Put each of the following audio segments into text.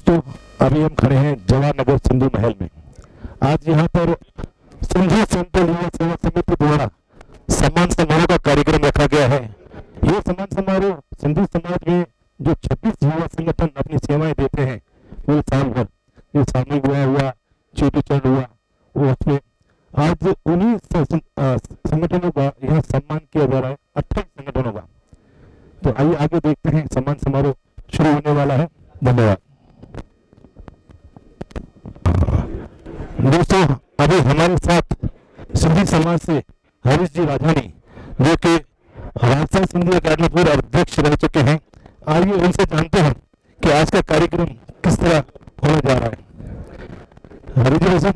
तो अभी हम खड़े हैं जवाहर सिंधु महल में। आज यहाँ पर सिंधु सेंट्रल युवा सेवा समिति द्वारा सम्मान समारोह का कार्यक्रम रखा गया है। ये सम्मान समारोह सिंधु समाज में जो 26 युवा संगठन अपनी सेवाएं देते हैं वो साल भर, ये सामूहिक विवाह हुआ, चेटीचंड हुआ, वो उसमें आज उन्हीं संगठनों का यहाँ सम्मान किया जा रहा है, 28 संगठनों का। तो आइए आगे देखते हैं, सम्मान समारोह शुरू होने वाला है। धन्यवाद। दोस्तों, अभी हमारे साथ सिंधी समाज से हरीश जी राजानी, जो कि राजस्थान सिंधी अकादमी पूर्व अध्यक्ष रह चुके हैं, आइए उनसे जानते हैं कि आज का कार्यक्रम किस तरह होने जा रहा है। हरीश जी रोशन,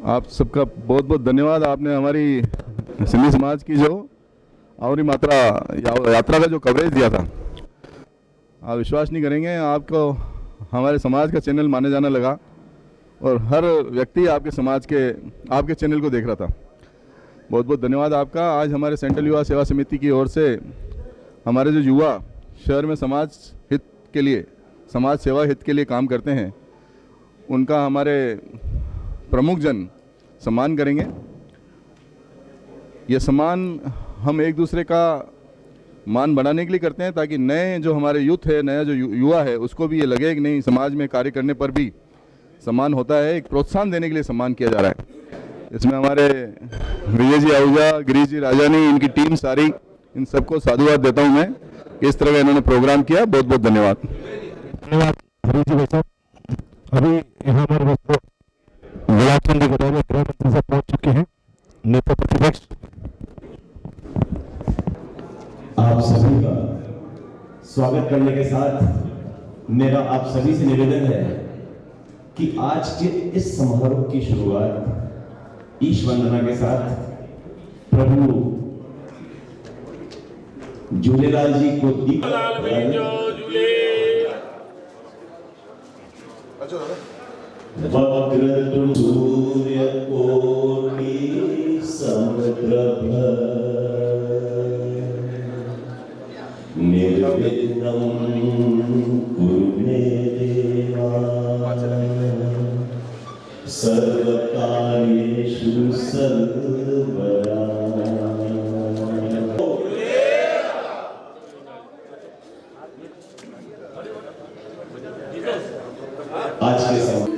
आप सबका बहुत बहुत धन्यवाद। आपने हमारी सिंधी समाज की जो आवरी मात्रा यात्रा का जो कवरेज दिया था, आप विश्वास नहीं करेंगे, आपको हमारे समाज का चैनल माने जाने लगा और हर व्यक्ति आपके समाज के आपके चैनल को देख रहा था। बहुत बहुत धन्यवाद आपका। आज हमारे सेंट्रल युवा सेवा समिति की ओर से हमारे जो युवा शहर में समाज हित के लिए, समाज सेवा हित के लिए काम करते हैं, उनका हमारे प्रमुख जन सम्मान करेंगे। ये सम्मान हम एक दूसरे का मान बढ़ाने के लिए करते हैं, ताकि नए जो हमारे यूथ है, नया जो युवा है, उसको भी ये लगे कि नहीं, समाज में कार्य करने पर भी सम्मान होता है। एक प्रोत्साहन देने के लिए सम्मान किया जा रहा है। इसमें हमारे विजय जी आहूजा, गिरीश जी राजानी, इनकी टीम सारी, इन सबको साधुवाद देता हूँ मैं, इस तरह का इन्होंने प्रोग्राम किया। बहुत बहुत धन्यवाद। धन्यवाद हरीश जी भाई साहब। अभी यहाँ हमारे दोस्तों गुलाब चंद गढ़वाल गृह मंत्री साहब पहुंच चुके हैं, नेता प्रतिपक्ष। आप सभी का स्वागत करने के साथ मेरा आप सभी से निवेदन है कि आज के इस समारोह की शुरुआत ईश वंदना के साथ प्रभु झूलेलाल जी को दीप वक्रतुंड सूर्य कोटि समप्रभ निर्विघ्नं कुरु मे देवा सर्वकार्येषु सर्वदा। आज के समय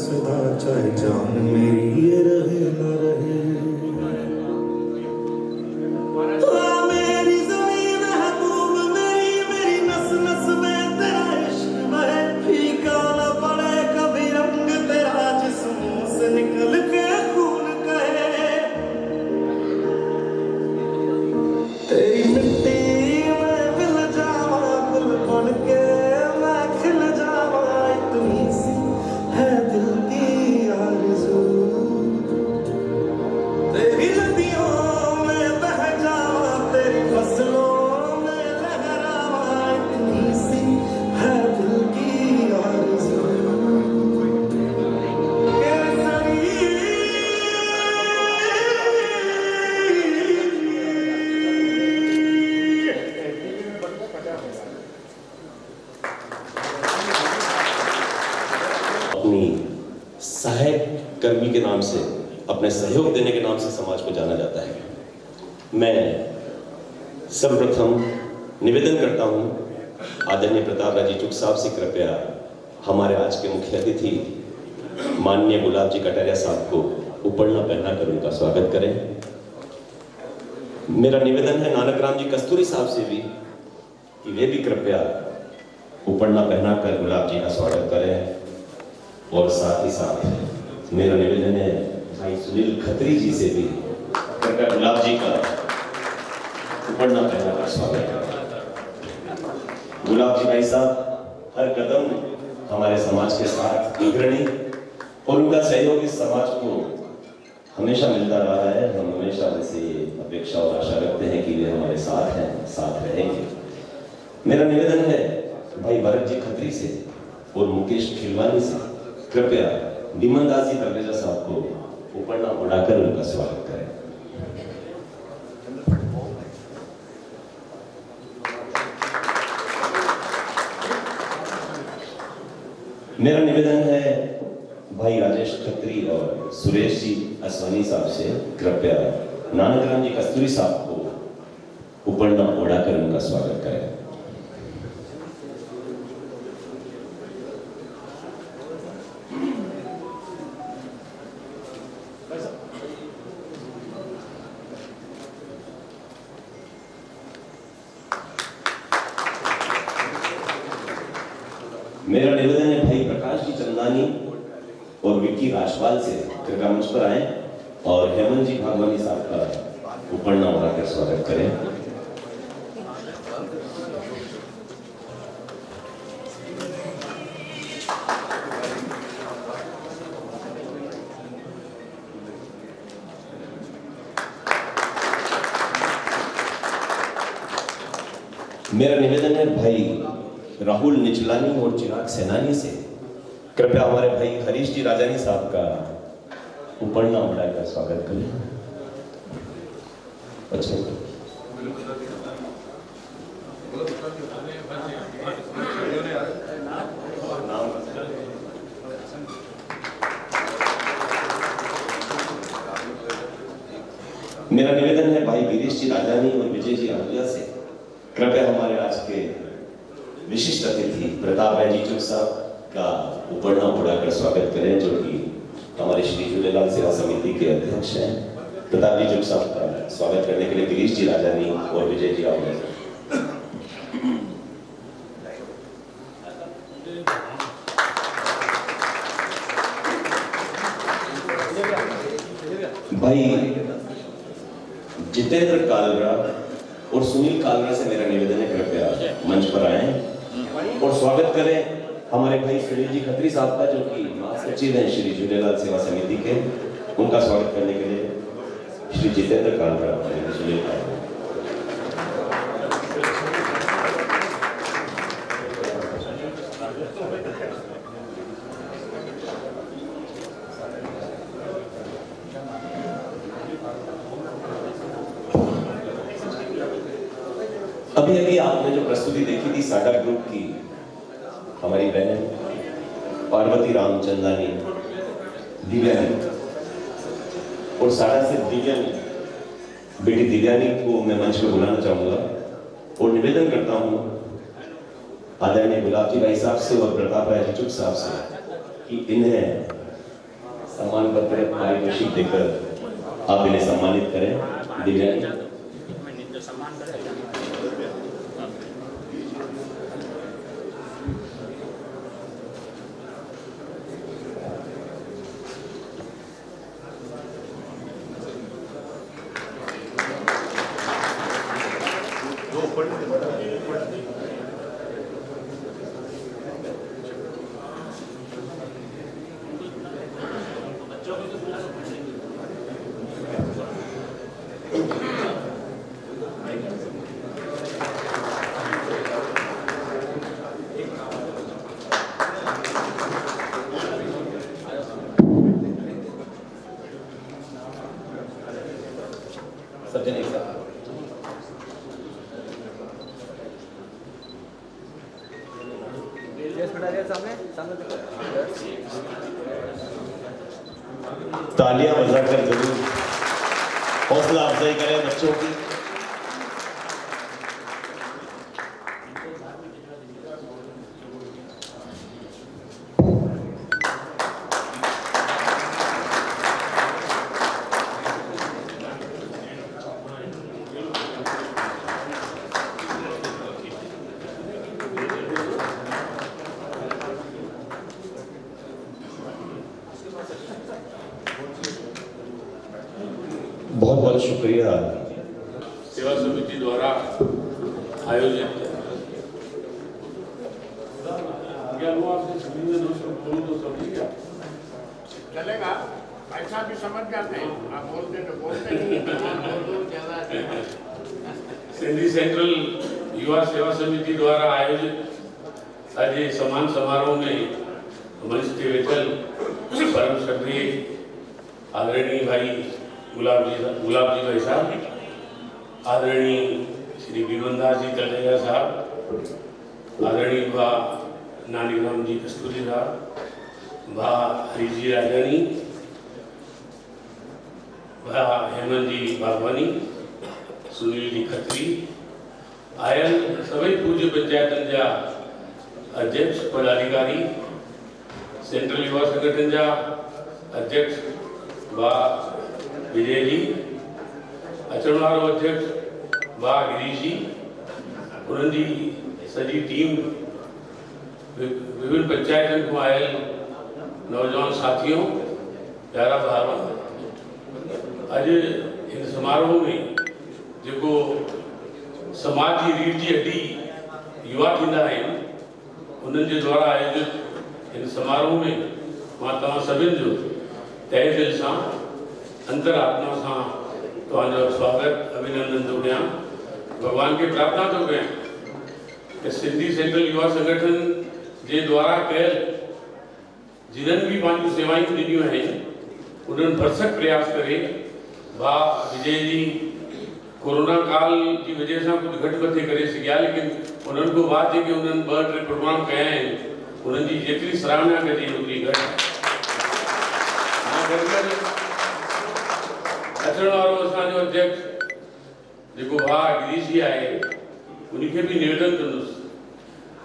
सदा चाहे जान मेरी ये रहे न रहे। मेरी ज़मीन है तूम मेरी, मेरी नस नस में तेरा इश्क बहे, फीका न पड़े कभी रंग तेरा जिस्मों से निकल के खून कहे। तेरी मिट्टी में मिल जावा गुल बन के मैं खिल जावा, इतनी सी है दिल की आरज़ू। तेरी नदियों में बह जावा तेरी फसलों में लहरावा, इतनी सी है दिल की आरज़ू। अपनी सहायक कर्मी के नाम से, अपने सहयोग देने के नाम से समाज को जाना जाता है। मैं सर्वप्रथम निवेदन करता हूं आदरणीय प्रताप राजी चुग साहब से कृपया हमारे आज के मुख्य अतिथि माननीय गुलाब जी कटारिया साहब को उपरना पहनाकर उनका स्वागत करें। मेरा निवेदन है नानक राम जी कस्तूरी साहब से भी कि वे भी कृपया उपरना पहनाकर गुलाब जी का स्वागत करें। और साथ ही साथ मेरा निवेदन है भाई सुनील खत्री जी से भी कृपया गुलाब जी का उपरना पहनाकर स्वागत करें। गुलाब जी भाई साहब हर कदम हमारे समाज के साथ अग्रणी और उनका सहयोग इस समाज को हमेशा मिलता रहा है। हम हमेशा उनसे अपेक्षा और आशा रखते हैं कि वे हमारे साथ हैं, साथ रहेंगे। मेरा निवेदन है भाई भरत जी खत्री से और मुकेश खिलवानी से कृपया विमल दास जी तलरेजा साहब को उपरना उड़ाकर उनका स्वागत करें। मेरा निवेदन है भाई राजेश खत्री और सुरेश जी असवानी साहब से कृपया नानक राम जी कस्तूरी साहब को उपरना उड़ाकर उनका स्वागत करें। मेरा निवेदन है भाई प्रकाश जी चंदानी और विक्की राजपाल से कृपया मंच पर आए और हेमंत जी भागवानी साहब का उपरना उड़ाकर स्वागत करें। मेरा निवेदन है भाई राहुल निचलानी और चिराग सेनानी से कृपया हमारे भाई हरीश जी राजानी साहब का उपरना उड़ाकर स्वागत करें। अच्छा मेरा निवेदन है भाई गिरीश जी राजानी और विजय जी आहूजा से कृपया हमारे आज के विशिष्ट अतिथि प्रताप राजी चुग साहब का उपरना उड़ाकर स्वागत करें, जो कि हमारे श्री झूलेलाल सेवा समिति के अध्यक्ष हैं। प्रताप जी चुग साहब का स्वागत करने के लिए गिरीश जी राजानी और विजय जी आहूजा। भाई जितेंद्र कालरा और सुनील कालरा से मेरा निवेदन है कृपया मंच पर आए और स्वागत करें हमारे भाई सुनील जी खत्री साहब का, जो कि महासचिव हैं श्री झूलेलाल सेवा समिति के। उनका स्वागत करने के लिए श्री जितेंद्र कालरा और सुनील कालरा। अभी अभी आपने जो प्रस्तुति देखी थी साडा ग्रुप की, हमारी बहन पार्वती रामचंदानी दिव्यानी और साडा से दिव्यानी बेटी दिव्यानी को मैं मंच पर बुलाना चाहूंगा और निवेदन करता हूं आदरणीय गुलाब जी भाई साहब से और प्रताप राजी चुग साहब से कि इन्हें सम्मान पत्र पारितोषिक देकर आप इन्हें सम्मानित करें। दिव्यांग सज्जन एक साथ तालियां बजाकर जरूर हौसला अफजाई करें बच्चों की। बहुत बहुत शुक्रिया। सेवा समिति द्वारा आयोजित चलेगा, ऐसा भी समझ जाते हैं, आप बोलते तो बोलते नहीं, सिंधी सेंट्रल युवा सेवा समिति द्वारा आयोजित आज ये सम्मान समारोह में मंच के वेतन परम श्रद्धेय आदरणीय भाई गुलाब जी भाई साहब, आदरणीय श्री विमनदास जी तलरेजा साहब, आदरणीय भा नानीग्राम जी कस्तूरी साहब, भा हरी जी राजानी, भा हेमंत जी बागवानी, सुनील जी खत्री, आयल सभी पूज्य पंचायतन जा अध्यक्ष पदाधिकारी, सेंट्रल युवा संगठन जा अध्यक्ष भा विजय जी, अचण वारो अध्यक्ष भा गिरीश जी, उन्हनि जी सॼी टीम, विभिन्न पंचायतन को आयल नौजवान साथियों, प्यारा भाइयों, अज इन समारोह में जो समाज की रीढ़ की हड्डी युवा थींदा आहिनि, उन्हनि जे द्वारा आयोजित इन समारोह में मां तव्हां सभिनि जो तहे दिल सां अंतरात्मा सां तव्हांजो स्वागत अभिनंदन थो कयां। भगवान के प्रार्थना थो कयां कि सिंधी सेंट्रल युवा संगठन जे द्वारा कयल जिन्हनि भी पंहिंजूं सेवायूं ॾिनियूं आहिनि, उन्हनि भरसक प्रयास करे भा विजय जी कोरोना काल की वजह से कुछ घट मथे करे सघिया, लेकिन उन्हनि को बाद जेके उन्हनि 2-3 प्रोग्राम कया आहिनि, उन्हनि जी जेतिरी सराहना कजे ओतिरी घटि। अचण वारो असांजो अध्यक्ष जेको भा गिरीश जी आहे, उनखे भी निवेदन कंदुसि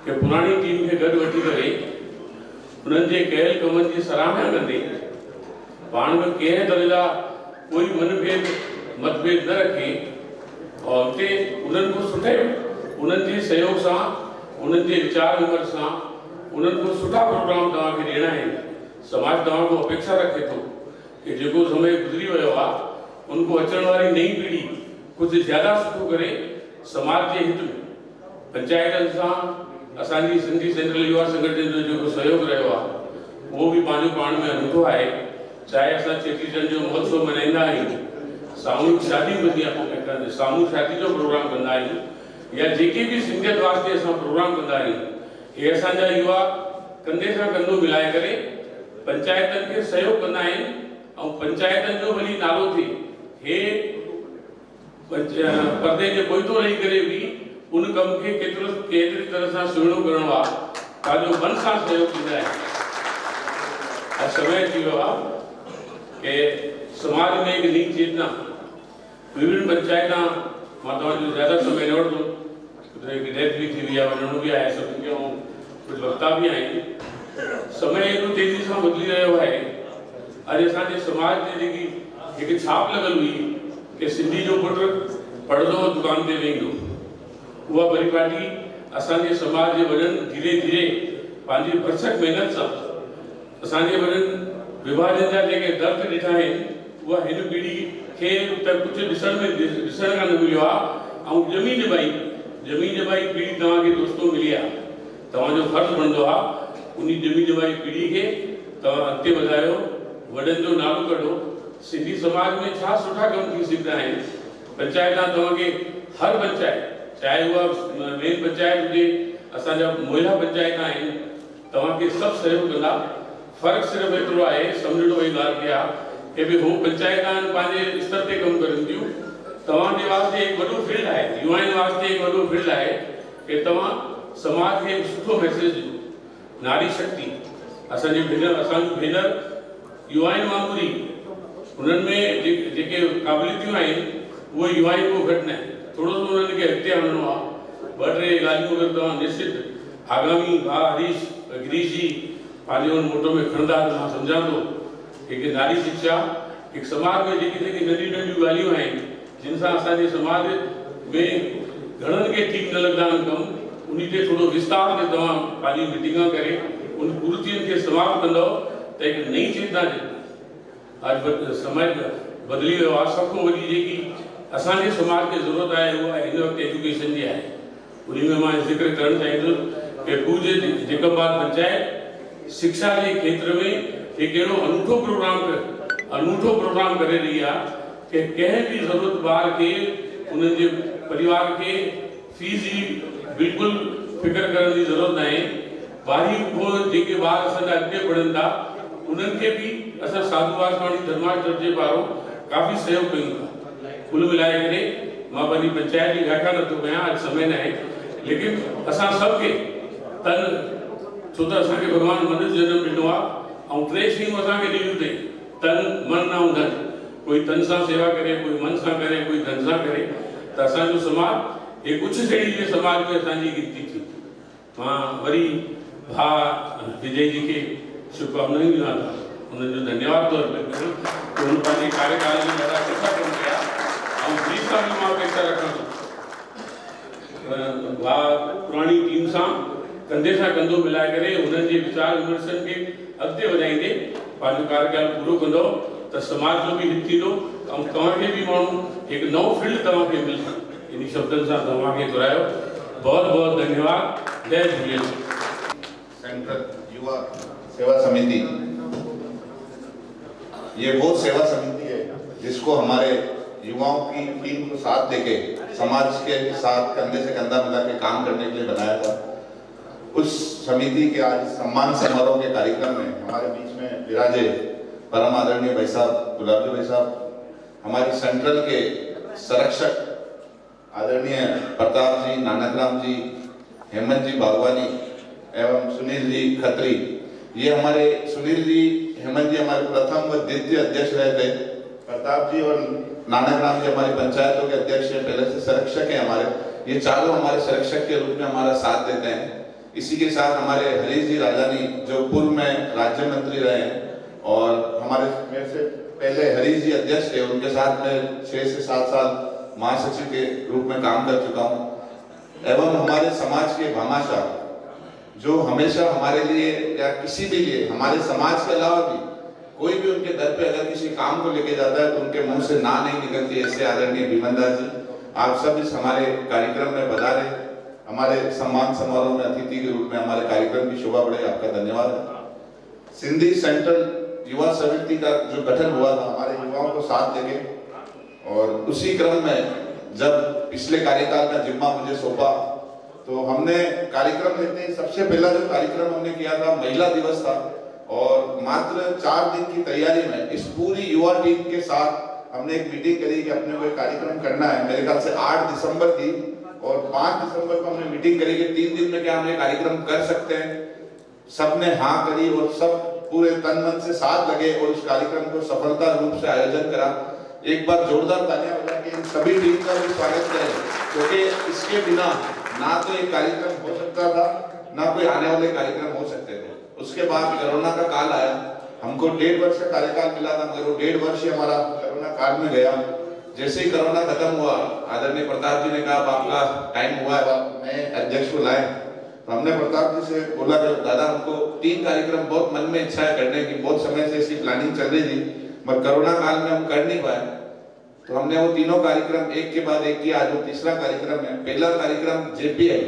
कि पुरानी टीम खे गॾु वठी करे उन्हनि जे कयल कमनि जी सराहना कंदे पाण में कंहिं तरह जा कोई मनभेद मतभेद न रखे और उते उन्हनि को सुठे उन्हनि जे सहयोग सां, उन्हनि जे विचार विमर्श सां उन्हनि को सुठा प्रोग्राम तव्हांखे ॾियणा आहिनि। समाज तव्हां को अपेक्षा रखे थो कि जेको समय गुज़री वियो आहे, उनको अचण वारी नई पीढ़ी कुछ ज़्यादा सुठो करे समाज के हित में पंचायतन सां असांजी सिंधी सेंट्रल युवा संगठन जो जेको सहयोग रहियो आहे, वो भी पंहिंजो पाण में अनूठो आहे। चाहे असां चेटीचंड जो महोत्सव मनाईंदा आहियूं, सामूहिक शादी कंदा, सामूहिक शादी जो प्रोग्राम कंदा आहियूं, या जेके भी सिंधियत वास्ते असां प्रोग्राम कंदा आहियूं, ये असांजा युवा कंधे सां कंधो मिलाए करे पंचायतन के सहयोग कंदा आहिनि ऐं पंचायतन जो भली नालो थिए, हे पर्दे जे पोइतो रही करे भी उन कम के केतिरी तरह सां सुहिणो करणो आहे, पंहिंजो मन सां सहयोग ॾींदा आहिनि। समय थी वियो आहे कि समाज में एक नई चेतना, विभिन्न पंचायतां, मां तव्हांजो ज़्यादा समय न वठंदो, डेथ भी थी वई आहे, वञिणो भी आहे सभिनि खे, कुछ वक्ता भी आहिनि। समय एॾो तेज़ी सां बदिली रहियो आहे अॼु असांजे समाज ते जेकी हिकु छाप लॻल हुई कि सिंधी जो पुटु पढ़ंदो दुकान ते वेंदो, उहा परिपाटी असांजे समाज जे वॾनि धीरे धीरे पंहिंजी भरसक महिनत सां असांजे वॾनि विभाजन जा जेके दर्द ॾिठा आहिनि उहा हिन पीढ़ी खे त कुझु ॾिसण खां न मिलियो आहे। ऐं ॼमी ॼमाई पीढ़ी तव्हांखे दोस्तो मिली आहे। तव्हांजो फर्ज़ु बनंदो आहे उन ॼमी ॼमाई पीढ़ी खे तव्हां अॻिते वधायो, वॾनि जो नालो कढो। सिंधी समाज में छा सुठा कम थी सघंदा आहिनि। पंचायतां तव्हांखे हर पंचायत, चाहे उहा मेन पंचायत हुजे, असांजा मोहल्ला पंचायत आहिनि, तव्हांखे सभु सहयोग कंदा। फ़र्क़ु सिर्फ़ु एतिरो आहे, सम्झणो ई ॻाल्हि आहे कि भई हू पंचायतां पंहिंजे स्तर ते कमु करनि थियूं। तव्हांजे वास्ते हिकु वॾो फील्ड आहे, युवाउनि वास्ते हिकु वॾो फील्ड आहे कि तव्हां समाज खे हिकु सुठो मैसेज ॾियो। नारी शक्ति असांजी भेनर युवाउनि वांगुरु ई उन्हनि में जेके क़ाबिलियतूं आहिनि उहे युवाउनि खां घटि न आहिनि। थोरो सो उन्हनि खे अॻिते आणणो आहे। ॿ टे ॻाल्हियूं अगरि तव्हां निश्चित आगामी भाउ गिरीश जी पंहिंजे हुन मोटो में खणंदा त मां सम्झां थो हिकु नारी शिक्षा, हिकु समाज में जेकी नंढियूं नंढियूं ॻाल्हियूं आहिनि जिन सां असांजे समाज में घणनि खे ठीकु न लॻंदा आहिनि कमु, उन ते थोरो विस्तार ते तव्हां पंहिंजी मीटिंगां करे उन कुरीतियुनि खे समाप्त कंदव त हिकु नई चेतना अॼु समय बदिली वियो आहे। सभ खां वॾी जेकी असांजे समाज खे ज़रूरत आहे उहा हिन वक़्तु एजुकेशन जी आहे। उन में मां ज़िक्र करणु चाहींदुसि कि पूज्य जेकबाद पंचायत शिक्षा के क्षेत्र में एक अड़ो अनूठो प्रोग्राम करे रही है कि कंहिं भी जरूरत बार के उनके परिवार के फीस की बिल्कुल फिक्र करने की जरूरत ना है। बारी को जेके बार असांजा अॻिते बढ़नि था उन्हनि खे भी असां साधु वासवाणी धर्मार्थ चर्च पारो काफ़ी सहयोग कयूं था। कुल मिलाए करे मां पंहिंजी पंचायत की व्याख्या नथो कयां, अॼु समय न आहे, लेकिन असां सभु तन छो त असांखे भगवान मनुष्य जन्म ॾिनो आहे ऐं टे शयूं असांखे ॾिनियूं अथई, तन मन ऐं धन। कोई तन सां सेवा करे, कोई मन सां करे, कोई धन सां करे। त असांजो समाज एक उच्च श्रेणी के समाज में असांजी गिनती थी। मां वरी भाउ विजय जी के शुभकामनाऊं ॾियां थो, उन्हनि जो धन्यवाद थो अर्पित करियां कि हुन पंहिंजे कार्यकाल में ॾाढा सुठा कम कया ऐं ॿी सां बि मां अपेक्षा रखां थो भाउ पुराणी टीम सां कंधे सां कंधो मिलाए करे उन्हनि जे वीचार विमर्शन खे अॻिते वधाईंदे पंहिंजो कार्यकाल पूरो कंदो त समाज जो भी हित थींदो ऐं तव्हांखे भी माण्हू हिकु नओं फील्ड तव्हांखे मिलंदो। इन शब्दनि सां तव्हांखे घुरायो। बहुत बहुत धन्यवाद। जय झूलेलाल। सेंट्रल युवा सेवा समिति ये वो सेवा समिति है जिसको हमारे युवाओं की टीम को साथ देके समाज के साथ कंधे से कंधा मिला के काम करने के लिए बनाया था। उस समिति के आज सम्मान समारोह के कार्यक्रम में हमारे बीच में विराजे परम आदरणीय भाई साहब गुलाबजी भाई साहब, हमारी सेंट्रल के संरक्षक आदरणीय प्रताप जी, नानकराम जी, हेमंत जी बागवानी एवं सुनील जी खत्री। ये हमारे सुनील जी, हेमंत जी हमारे प्रथम व द्वितीय अध्यक्ष रहे थे। प्रताप जी और नानकराम जी हमारी पंचायतों के अध्यक्ष हैं, पहले से संरक्षक हैं हमारे। ये चारों हमारे संरक्षक के रूप में हमारा साथ देते हैं। इसी के साथ हमारे हरीश जी राजानी जो पूर्व में राज्य मंत्री रहे हैं और हमारे मेरे से पहले हरीश जी अध्यक्ष थे, उनके साथ में 6 से 7 साल महासचिव के रूप में काम कर चुका हूँ। एवं हमारे समाज के भामाशाह जो हमेशा हमारे लिए या किसी भी लिए, हमारे समाज के अलावा भी कोई भी उनके दर पे अगर किसी काम को लेके जाता है तो उनके मुंह से ना नहीं निकलती। ऐसे आदरणीय विमलदास जी, आप सब इस हमारे कार्यक्रम में पधारे, हमारे सम्मान समारोह में अतिथि के रूप में हमारे कार्यक्रम की शोभा बढ़े, आपका धन्यवाद। सिंधी सेंट्रल युवा समिति का जो गठन हुआ था हमारे युवाओं को साथ देके, और उसी क्रम में जब पिछले कार्यकाल का जिम्मा मुझे सौंपा तो हमने कार्यक्रम लेते ही सबसे पहला जो कार्यक्रम हमने किया था महिला दिवस था। और मात्र 4 दिन की तैयारी में इस पूरी युवा टीम के साथ हमने एक मीटिंग करी कि अपने को एक कार्यक्रम करना है। मेरे ख्याल से 8 दिसंबर थी और 5 दिसंबर को हमने मीटिंग करी कि 3 दिन में क्या हम ये कार्यक्रम कर सकते हैं। सबने हाँ करी और सब पूरे तन मन से साथ लगे और इस कार्यक्रम को सफलता रूप से आयोजन करा। एक बार जोरदार तालियां बजा के इन सभी टीम का भी स्वागत करें, क्योंकि इसके बिना ना तो एक कार्यक्रम हो सकता था, ना कोई आने वाले कार्यक्रम हो सकते थे। उसके बाद कोरोना का काल आया हमको 1.5 वर्ष का कार्यकाल मिला था, मगर वो 1.5 वर्ष ही हमारा कोरोना काल में गया। जैसे ही कोरोना खत्म हुआ, आदरणीय प्रताप जी ने कहा अब आपका टाइम हुआ है, आप नए अध्यक्ष को लाएं। तो हमने प्रताप जी से बोला कि दादा हमको 3 कार्यक्रम बहुत मन में इच्छा है करने की, बहुत समय से इसकी प्लानिंग चल रही थी, मगर कोरोना काल में हम कर नहीं पाए। तो हमने वो तीनों कार्यक्रम एक के बाद एक किया। आज वो तीसरा कार्यक्रम है। पहला कार्यक्रम JPL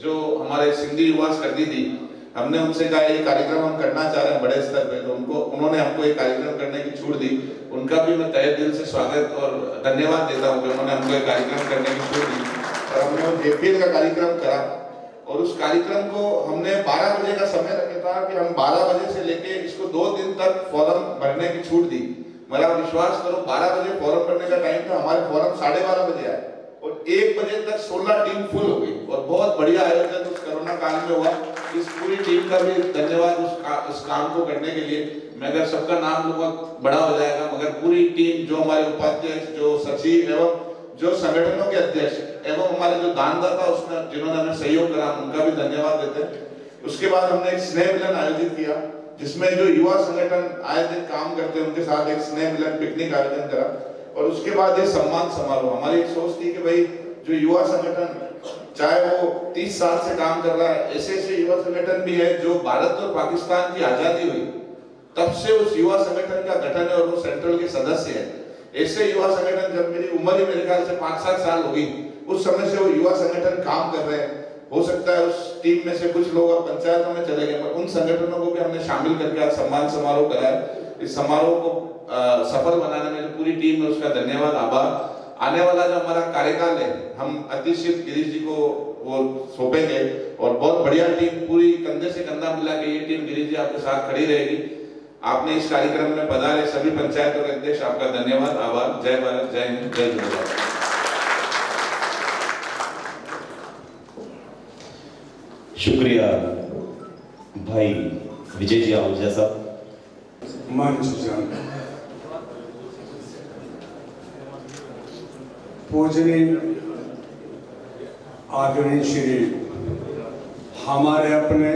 जो हमारे सिंधी युवा करती थी, हमने उनसे कहा ये कार्यक्रम हम करना चाह रहे हैं बड़े स्तर पे, तो उन्होंने हमको ये कार्यक्रम करने की छूट दी। उनका भी मैं तहे दिल से स्वागत और धन्यवाद देता हूँ कि उन्होंने हमको ये कार्यक्रम करने की छूट दी। और हमने वो JPL का कार्यक्रम करा और उस कार्यक्रम को हमने 12 बजे का समय रखा था कि हम 12 बजे से लेके इसको 2 दिन तक फॉर्म भरने की छूट दी। मेरा विश्वास करो 12 बजे फॉर्म भरने का टाइम था, हमारे फॉर्म 12:30 बजे आए और 1 बजे तक 16 टीम फुल हो गई और बहुत बढ़िया आयोजन उस कोरोना काल में हुआ। इस पूरी टीम का भी धन्यवाद उस काम को करने के लिए। मैं अगर सबका नाम लूंगा बड़ा हो जाएगा, मगर पूरी टीम जो हमारे उपाध्यक्ष, जो सचिव एवं जो संगठनों के अध्यक्ष एवं हमारे जो दानदाता उसमें जिन्होंने हमें सहयोग करा, उनका भी धन्यवाद देते हैं। उसके बाद हमने एक स्नेह मिलन आयोजित किया जिसमें जो युवा संगठन आए दिन काम करते हैं उनके साथ एक स्नेह मिलन पिकनिक आयोजन करा। और उसके बाद ये सम्मान समारोह। हमारी एक सोच थी कि भाई जो युवा संगठन चाहे वो 30 साल से काम कर रहा है, ऐसे ऐसे युवा संगठन भी है जो भारत और पाकिस्तान की आजादी हुई तब से उस युवा संगठन का गठन है और वो सेंट्रल के सदस्य है। ऐसे युवा संगठन, जब मेरी उम्र ही मेरे ख्याल से 5-7 साल होगी, उस समय से वो युवा संगठन काम कर रहे हैं। हो सकता है उस टीम में से कुछ लोग अब पंचायतों में चले गए, पर उन संगठनों को भी हमने शामिल करके आज सम्मान समारोह कराया। इस समारोह को सफल बनाने में जो पूरी टीम है उसका धन्यवाद, आभार। आने वाला जो हमारा कार्यकाल है हम अतिशीघ्र गिरीश जी को वो सौंपेंगे और बहुत बढ़िया टीम पूरी कंधे से कंधा मिला के ये टीम गिरीश जी आपके साथ खड़ी रहेगी। आपने इस कार्यक्रम में पधारे सभी पंचायतों के अध्यक्ष, आपका धन्यवाद, आभार। जय भारत, जय हिंद, जय झूलेलाल। शुक्रिया भाई विजय जी आहूजा साहब। मंच जन पूजनीय आदरणीय श्री हमारे अपने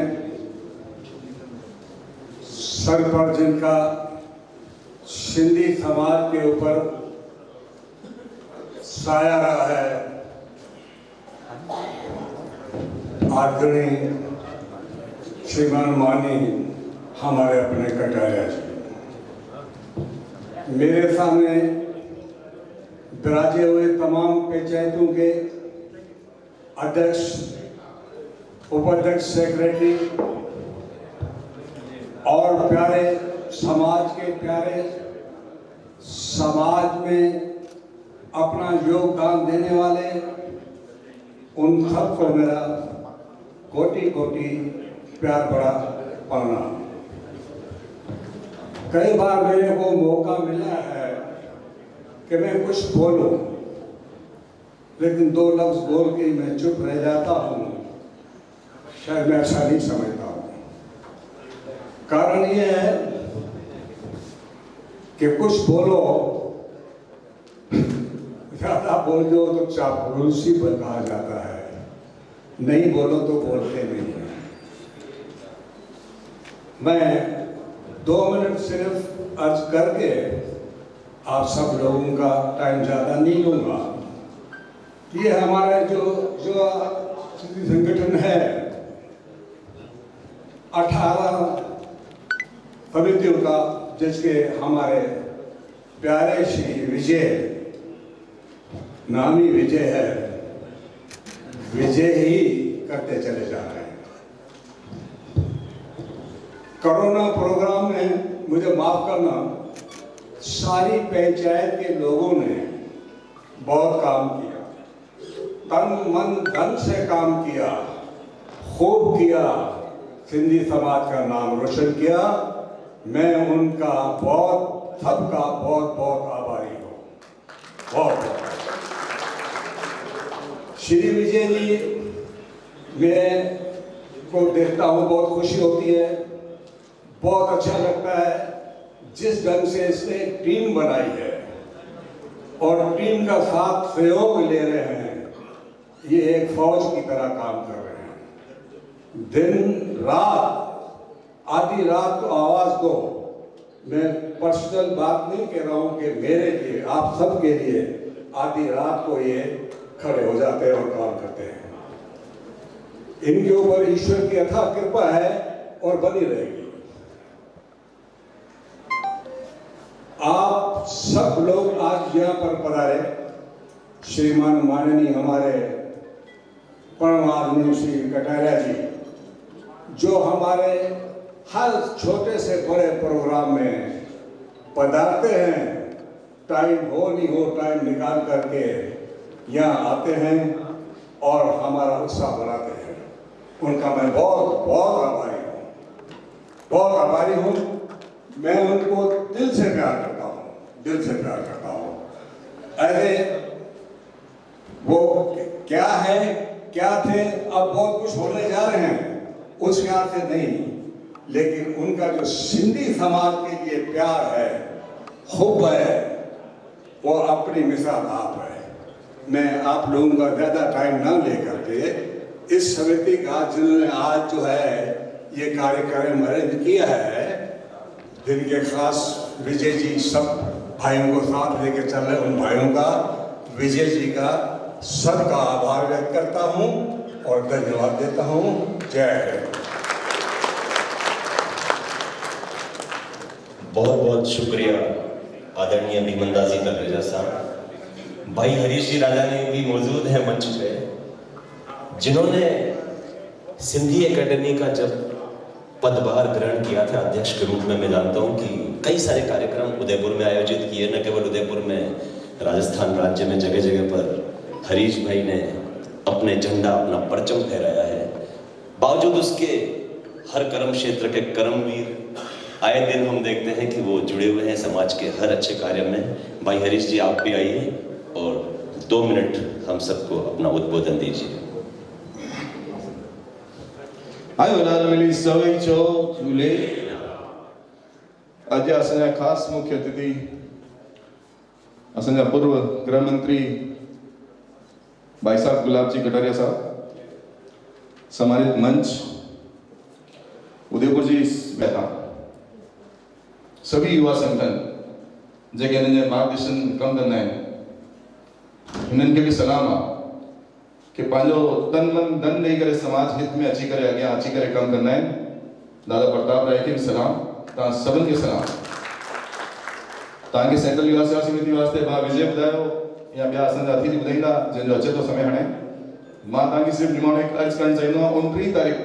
सर पर जिनका सिंधी समाज के ऊपर साया रहा है, आदरणीय श्रीमान मानी हमारे अपने कटारिया जी, मेरे सामने विराजे हुए तमाम पंचायतों के अध्यक्ष, उपाध्यक्ष, सेक्रेटरी और प्यारे समाज के प्यारे, समाज में अपना योगदान देने वाले, उन सबको मेरा कोटि कोटि प्यार भरा प्रणाम। कई बार मेरे को मौका मिला है कि मैं कुछ बोलूं, लेकिन 2 लफ्ज बोल के मैं चुप रह जाता हूं। शायद मैं अच्छा नहीं समझता हूं। कारण यह है कि कुछ बोलो, ज्यादा बोल दो तो चापलूसी पर कहा जाता है, नहीं बोलो तो बोलते नहीं है। मैं 2 मिनट सिर्फ अर्ज करके आप सब लोगों का टाइम ज़्यादा नहीं लूँगा। ये हमारा जो संगठन है, 18 समितियों का, जिसके हमारे प्यारे श्री विजय, नामी विजय है, विजय ही करते चले जा रहे हैं। कोरोना प्रोग्राम में मुझे माफ करना, सारी पंचायत के लोगों ने बहुत काम किया, तन मन धन से काम किया, खूब किया, सिंधी समाज का नाम रोशन किया। मैं उनका सबका बहुत बहुत आभारी हूँ। बहुत श्री विजय जी, मैं को देखता हूँ, बहुत खुशी होती है, बहुत अच्छा लगता है जिस ढंग से इसने एक टीम बनाई है और टीम का साथ सहयोग ले रहे हैं। ये एक फौज की तरह काम कर रहे हैं। दिन रात, आधी रात को आवाज दो मैं पर्सनल बात नहीं कह रहा हूँ कि मेरे लिए, आप सब के लिए आधी रात को ये खड़े हो जाते हैं और काम करते हैं। इनके ऊपर ईश्वर की अथाह कृपा है और बनी रहेगी। आप सब लोग आज यहाँ पर पधारे, श्रीमान माननीय हमारे परमात्मा श्री कटारिया जी, जो हमारे हर छोटे से बड़े प्रोग्राम में पधारते हैं, टाइम हो नहीं हो टाइम निकाल करके यहाँ आते हैं और हमारा उत्साह बढ़ाते हैं। उनका मैं बहुत बहुत आभारी हूँ, बहुत आभारी हूँ। मैं उनको दिल से प्यार करता हूँ, दिल से प्यार करता हूँ। अरे वो क्या है, क्या थे, अब बहुत कुछ होने जा रहे हैं, उस ख्याल से नहीं, लेकिन उनका जो सिंधी समाज के लिए प्यार है, हुब है, वो अपनी मिसाल आप है। मैं आप लोगों का ज़्यादा टाइम ना लेकर के इस समिति का, जिन्होंने आज जो है ये कार्यक्रम अरेंज किया है, जिनके खास विजय जी सब भाइयों को साथ लेकर चल रहे, उन भाइयों का, विजय जी का, सबका आभार व्यक्त करता हूँ और धन्यवाद देता हूँ। जय हिंद। बहुत बहुत शुक्रिया आदरणीय भीमनदास जी तलरेजा साहब। भाई हरीश जी राजानी भी मौजूद हैं मंच पे, जिन्होंने सिंधी एकेडमी का जब पदभार ग्रहण किया था अध्यक्ष के रूप में, मैं जानता हूँ कि कई सारे कार्यक्रम उदयपुर में आयोजित किए, न केवल उदयपुर में, राजस्थान राज्य में जगह जगह पर हरीश भाई ने अपने झंडा, अपना परचम फहराया है। बावजूद उसके हर कर्म क्षेत्र के कर्मवीर आए दिन हम देखते हैं कि वो जुड़े हुए हैं समाज के हर अच्छे कार्य में। भाई हरीश जी आप भी आइए और 2 मिनट हम सबको अपना उद्बोधन दीजिए। आयो नाल मिली सवई चो झूले। अज असांजा खास मुख्य अतिथि असांजा पूर्व गृह मंत्री भाई साहब गुलाब जी कटारिया साहब, सम्मानित मंच, उदयपुर जी बैठा सभी युवा संगठन जेके हिननि जे मार्गदर्शन कम कंदा आहिनि, हिननि खे बि सलाम आहे कि पंहिंजो तन मन धन ॾेई करे समाज हित में अची करे अॻियां अची करे कमु कंदा आहिनि। दादा प्रताप राय खे बि सलाम, तव्हां सभिनि खे सलाम। तव्हांखे सेंट्रल युवा सेवा समिति वास्ते भाउ विजय ॿुधायो या ॿिया असांजा अतिथि ॿुधाईंदा, जंहिंजो अचे थो समय हाणे। मां तव्हांखे सिर्फ़ु निमाणो हिकु अर्ज़ु करणु चाहींदो आहियां, 29 तारीख़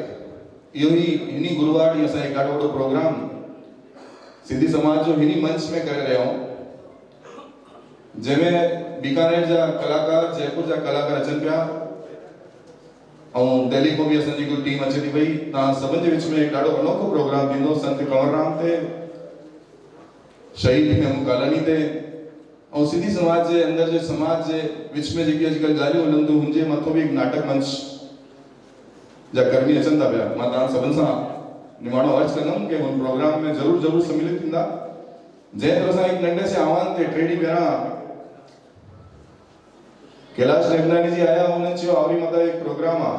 इहो ई हिन गुरुवार ॾींहुं असां हिकु ॾाढो वॾो प्रोग्राम सिंधी समाज जो हिन मंच में करे रहिया आहियूं, जंहिंमें बीकानेर जा कलाकार, जयपुर जा कलाकार अचनि पिया और दिल्ली को भी असांजी कोई टीम अचे थी पई। तव्हां सभिनि जे विच में हिकु ॾाढो अनोखो प्रोग्राम थींदो, संत कंवरराम ते, शहीद भीम कालानी ते, और सिंधी समाज जे अंदर जे समाज जे विच में जेकी अॼुकल्ह ॻाल्हियूं हलनि थियूं, हुनजे मथो बि हिकु नाटक मंच जा कर्मी अचनि था पिया। मां तव्हां सभिनि सां निमाणो अर्ज़ु कंदुमि कि हुन प्रोग्राम में ज़रूर सम्मिलित थींदा। जंहिं तरह सां हिकु नंढे से आह्वान ते 3 ॾींहं पहिरां कैलाश देवनानी जी आया, उन्हें चयो आवरी माता एक प्रोग्राम आ,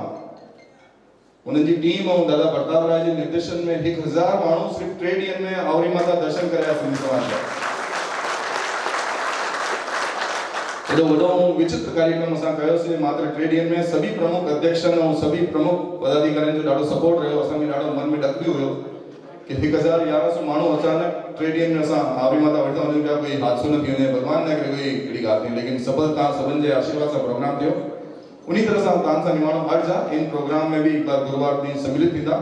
उन्हें जी टीम और दादा प्रताप राय जी निर्देशन में 1000 माण्हू सिर्फ 3 ॾींहनि में आवरी माता दर्शन कराया सिंधी समाज जा। एॾो वॾो विचित्र कार्यक्रम असां कयोसीं मात्र 3 ॾींहनि में। सभी प्रमुख अध्यक्षनि और सभी प्रमुख पदाधिकारियों जो ॾाढो सपोर्ट रहियो। असांखे ॾाढो मन में डक बि हुयो कि 1100 माण्हू अचानक 3 ॾींहनि में असां आवरी माता वठंदा वञूं पिया, कोई हादसो न थी वञे, भॻवान न करे कोई अहिड़ी ॻाल्हि थी, लेकिन सफलता सभिनि जे आशीर्वाद सां प्रोग्राम थियो। उन्हीं तरह सां तव्हां सां निमाणो अर्ज़ु आहे, इन प्रोग्राम में भी एक बार गुरुवार ॾींहुं सम्मिलित थींदा,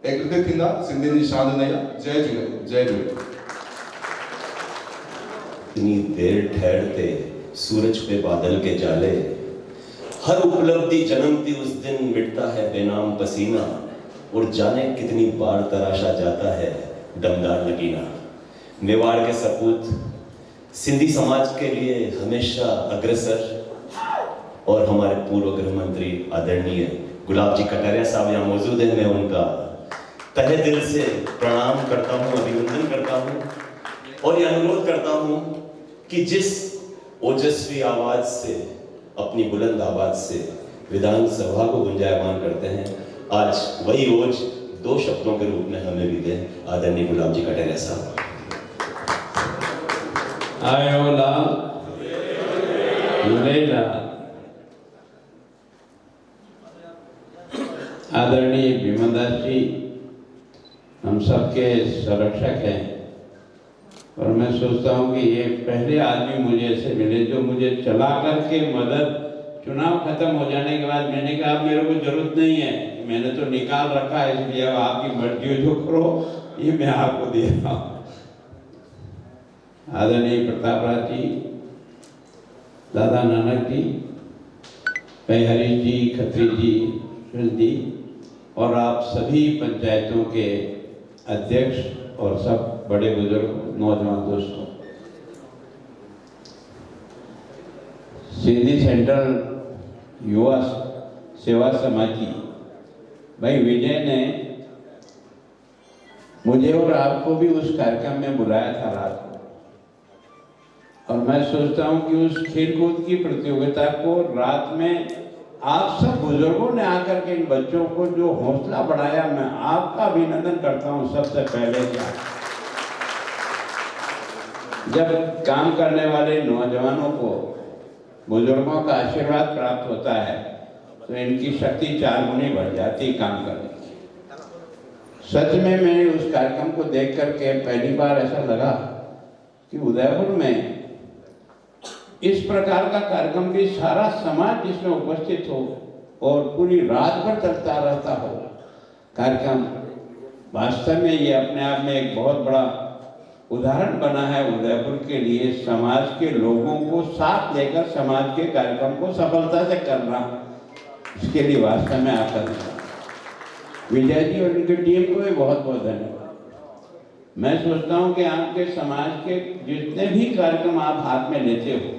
एकत्रित थींदा, सिंधियुनि जी शान नई आहे। जय झूले, जय झूले। इतनी देर ठहरते सूरज पे बादल के जाले, हर उपलब्धि जन्मती उस दिन मिटता है बेनाम पसीना, और जाने कितनी बार तराशा जाता है दमदार नगीना। मेवाड़ के सपूत सिंधी समाज के लिए हमेशा अग्रसर, और हमारे पूर्व गृह मंत्री आदरणीय गुलाब जी कटारिया साहब यहाँ मौजूद हैं। मैं उनका तहे दिल से प्रणाम करता हूँ, अभिनंदन करता हूँ और ये अनुरोध करता हूँ कि जिस ओजस्वी आवाज से, अपनी बुलंद आवाज से विधानसभा को गुंजायमान करते हैं, आज वही ओज 2 शब्दों के रूप में हमें भी दें आदरणीय गुलाब जी कटारिया साहब। आयो लाल झूलेलाल। आदरणीय भीमदास जी हम सबके संरक्षक हैं और मैं सोचता हूँ कि ये पहले आदमी मुझे ऐसे मिले जो मुझे चला करके मदद, चुनाव खत्म हो जाने के बाद मैंने कहा मेरे को जरूरत नहीं है, मैंने तो निकाल रखा है, इसलिए अब आपकी मर्जी जो करो ये मैं आपको दे रहा हूँ। आदरणीय प्रताप राज जी, दादा नानक जी, भाई हरीश जी, खत्री जी, सुनील जी और आप सभी पंचायतों के अध्यक्ष और सब बड़े बुजुर्ग नौजवान दोस्तों, सिंधी सेंट्रल युवा सेवा समिति भाई विजय ने मुझे और आपको भी उस कार्यक्रम में बुलाया था रात को, और मैं सोचता हूं कि उस खेलकूद की प्रतियोगिता को रात में आप सब बुजुर्गों ने आकर के इन बच्चों को जो हौसला बढ़ाया, मैं आपका अभिनंदन करता हूं। सबसे पहले क्या, जब काम करने वाले नौजवानों को बुजुर्गों का आशीर्वाद प्राप्त होता है तो इनकी शक्ति 4 गुनी बढ़ जाती काम करने की। सच में मैंने उस कार्यक्रम को देख करके पहली बार ऐसा लगा कि उदयपुर में इस प्रकार का कार्यक्रम भी सारा समाज जिसमें उपस्थित हो और पूरी रात भर चलता रहता हो कार्यक्रम, वास्तव में ये अपने आप में एक बहुत बड़ा उदाहरण बना है उदयपुर के लिए। समाज के लोगों को साथ लेकर समाज के कार्यक्रम को सफलता से करना, इसके लिए वास्तव में आपका धन्यवाद। विजय जी और उनकी टीम को भी बहुत बहुत धन्यवाद। मैं सोचता हूँ कि आपके समाज के जितने भी कार्यक्रम आप हाथ में लेते हो,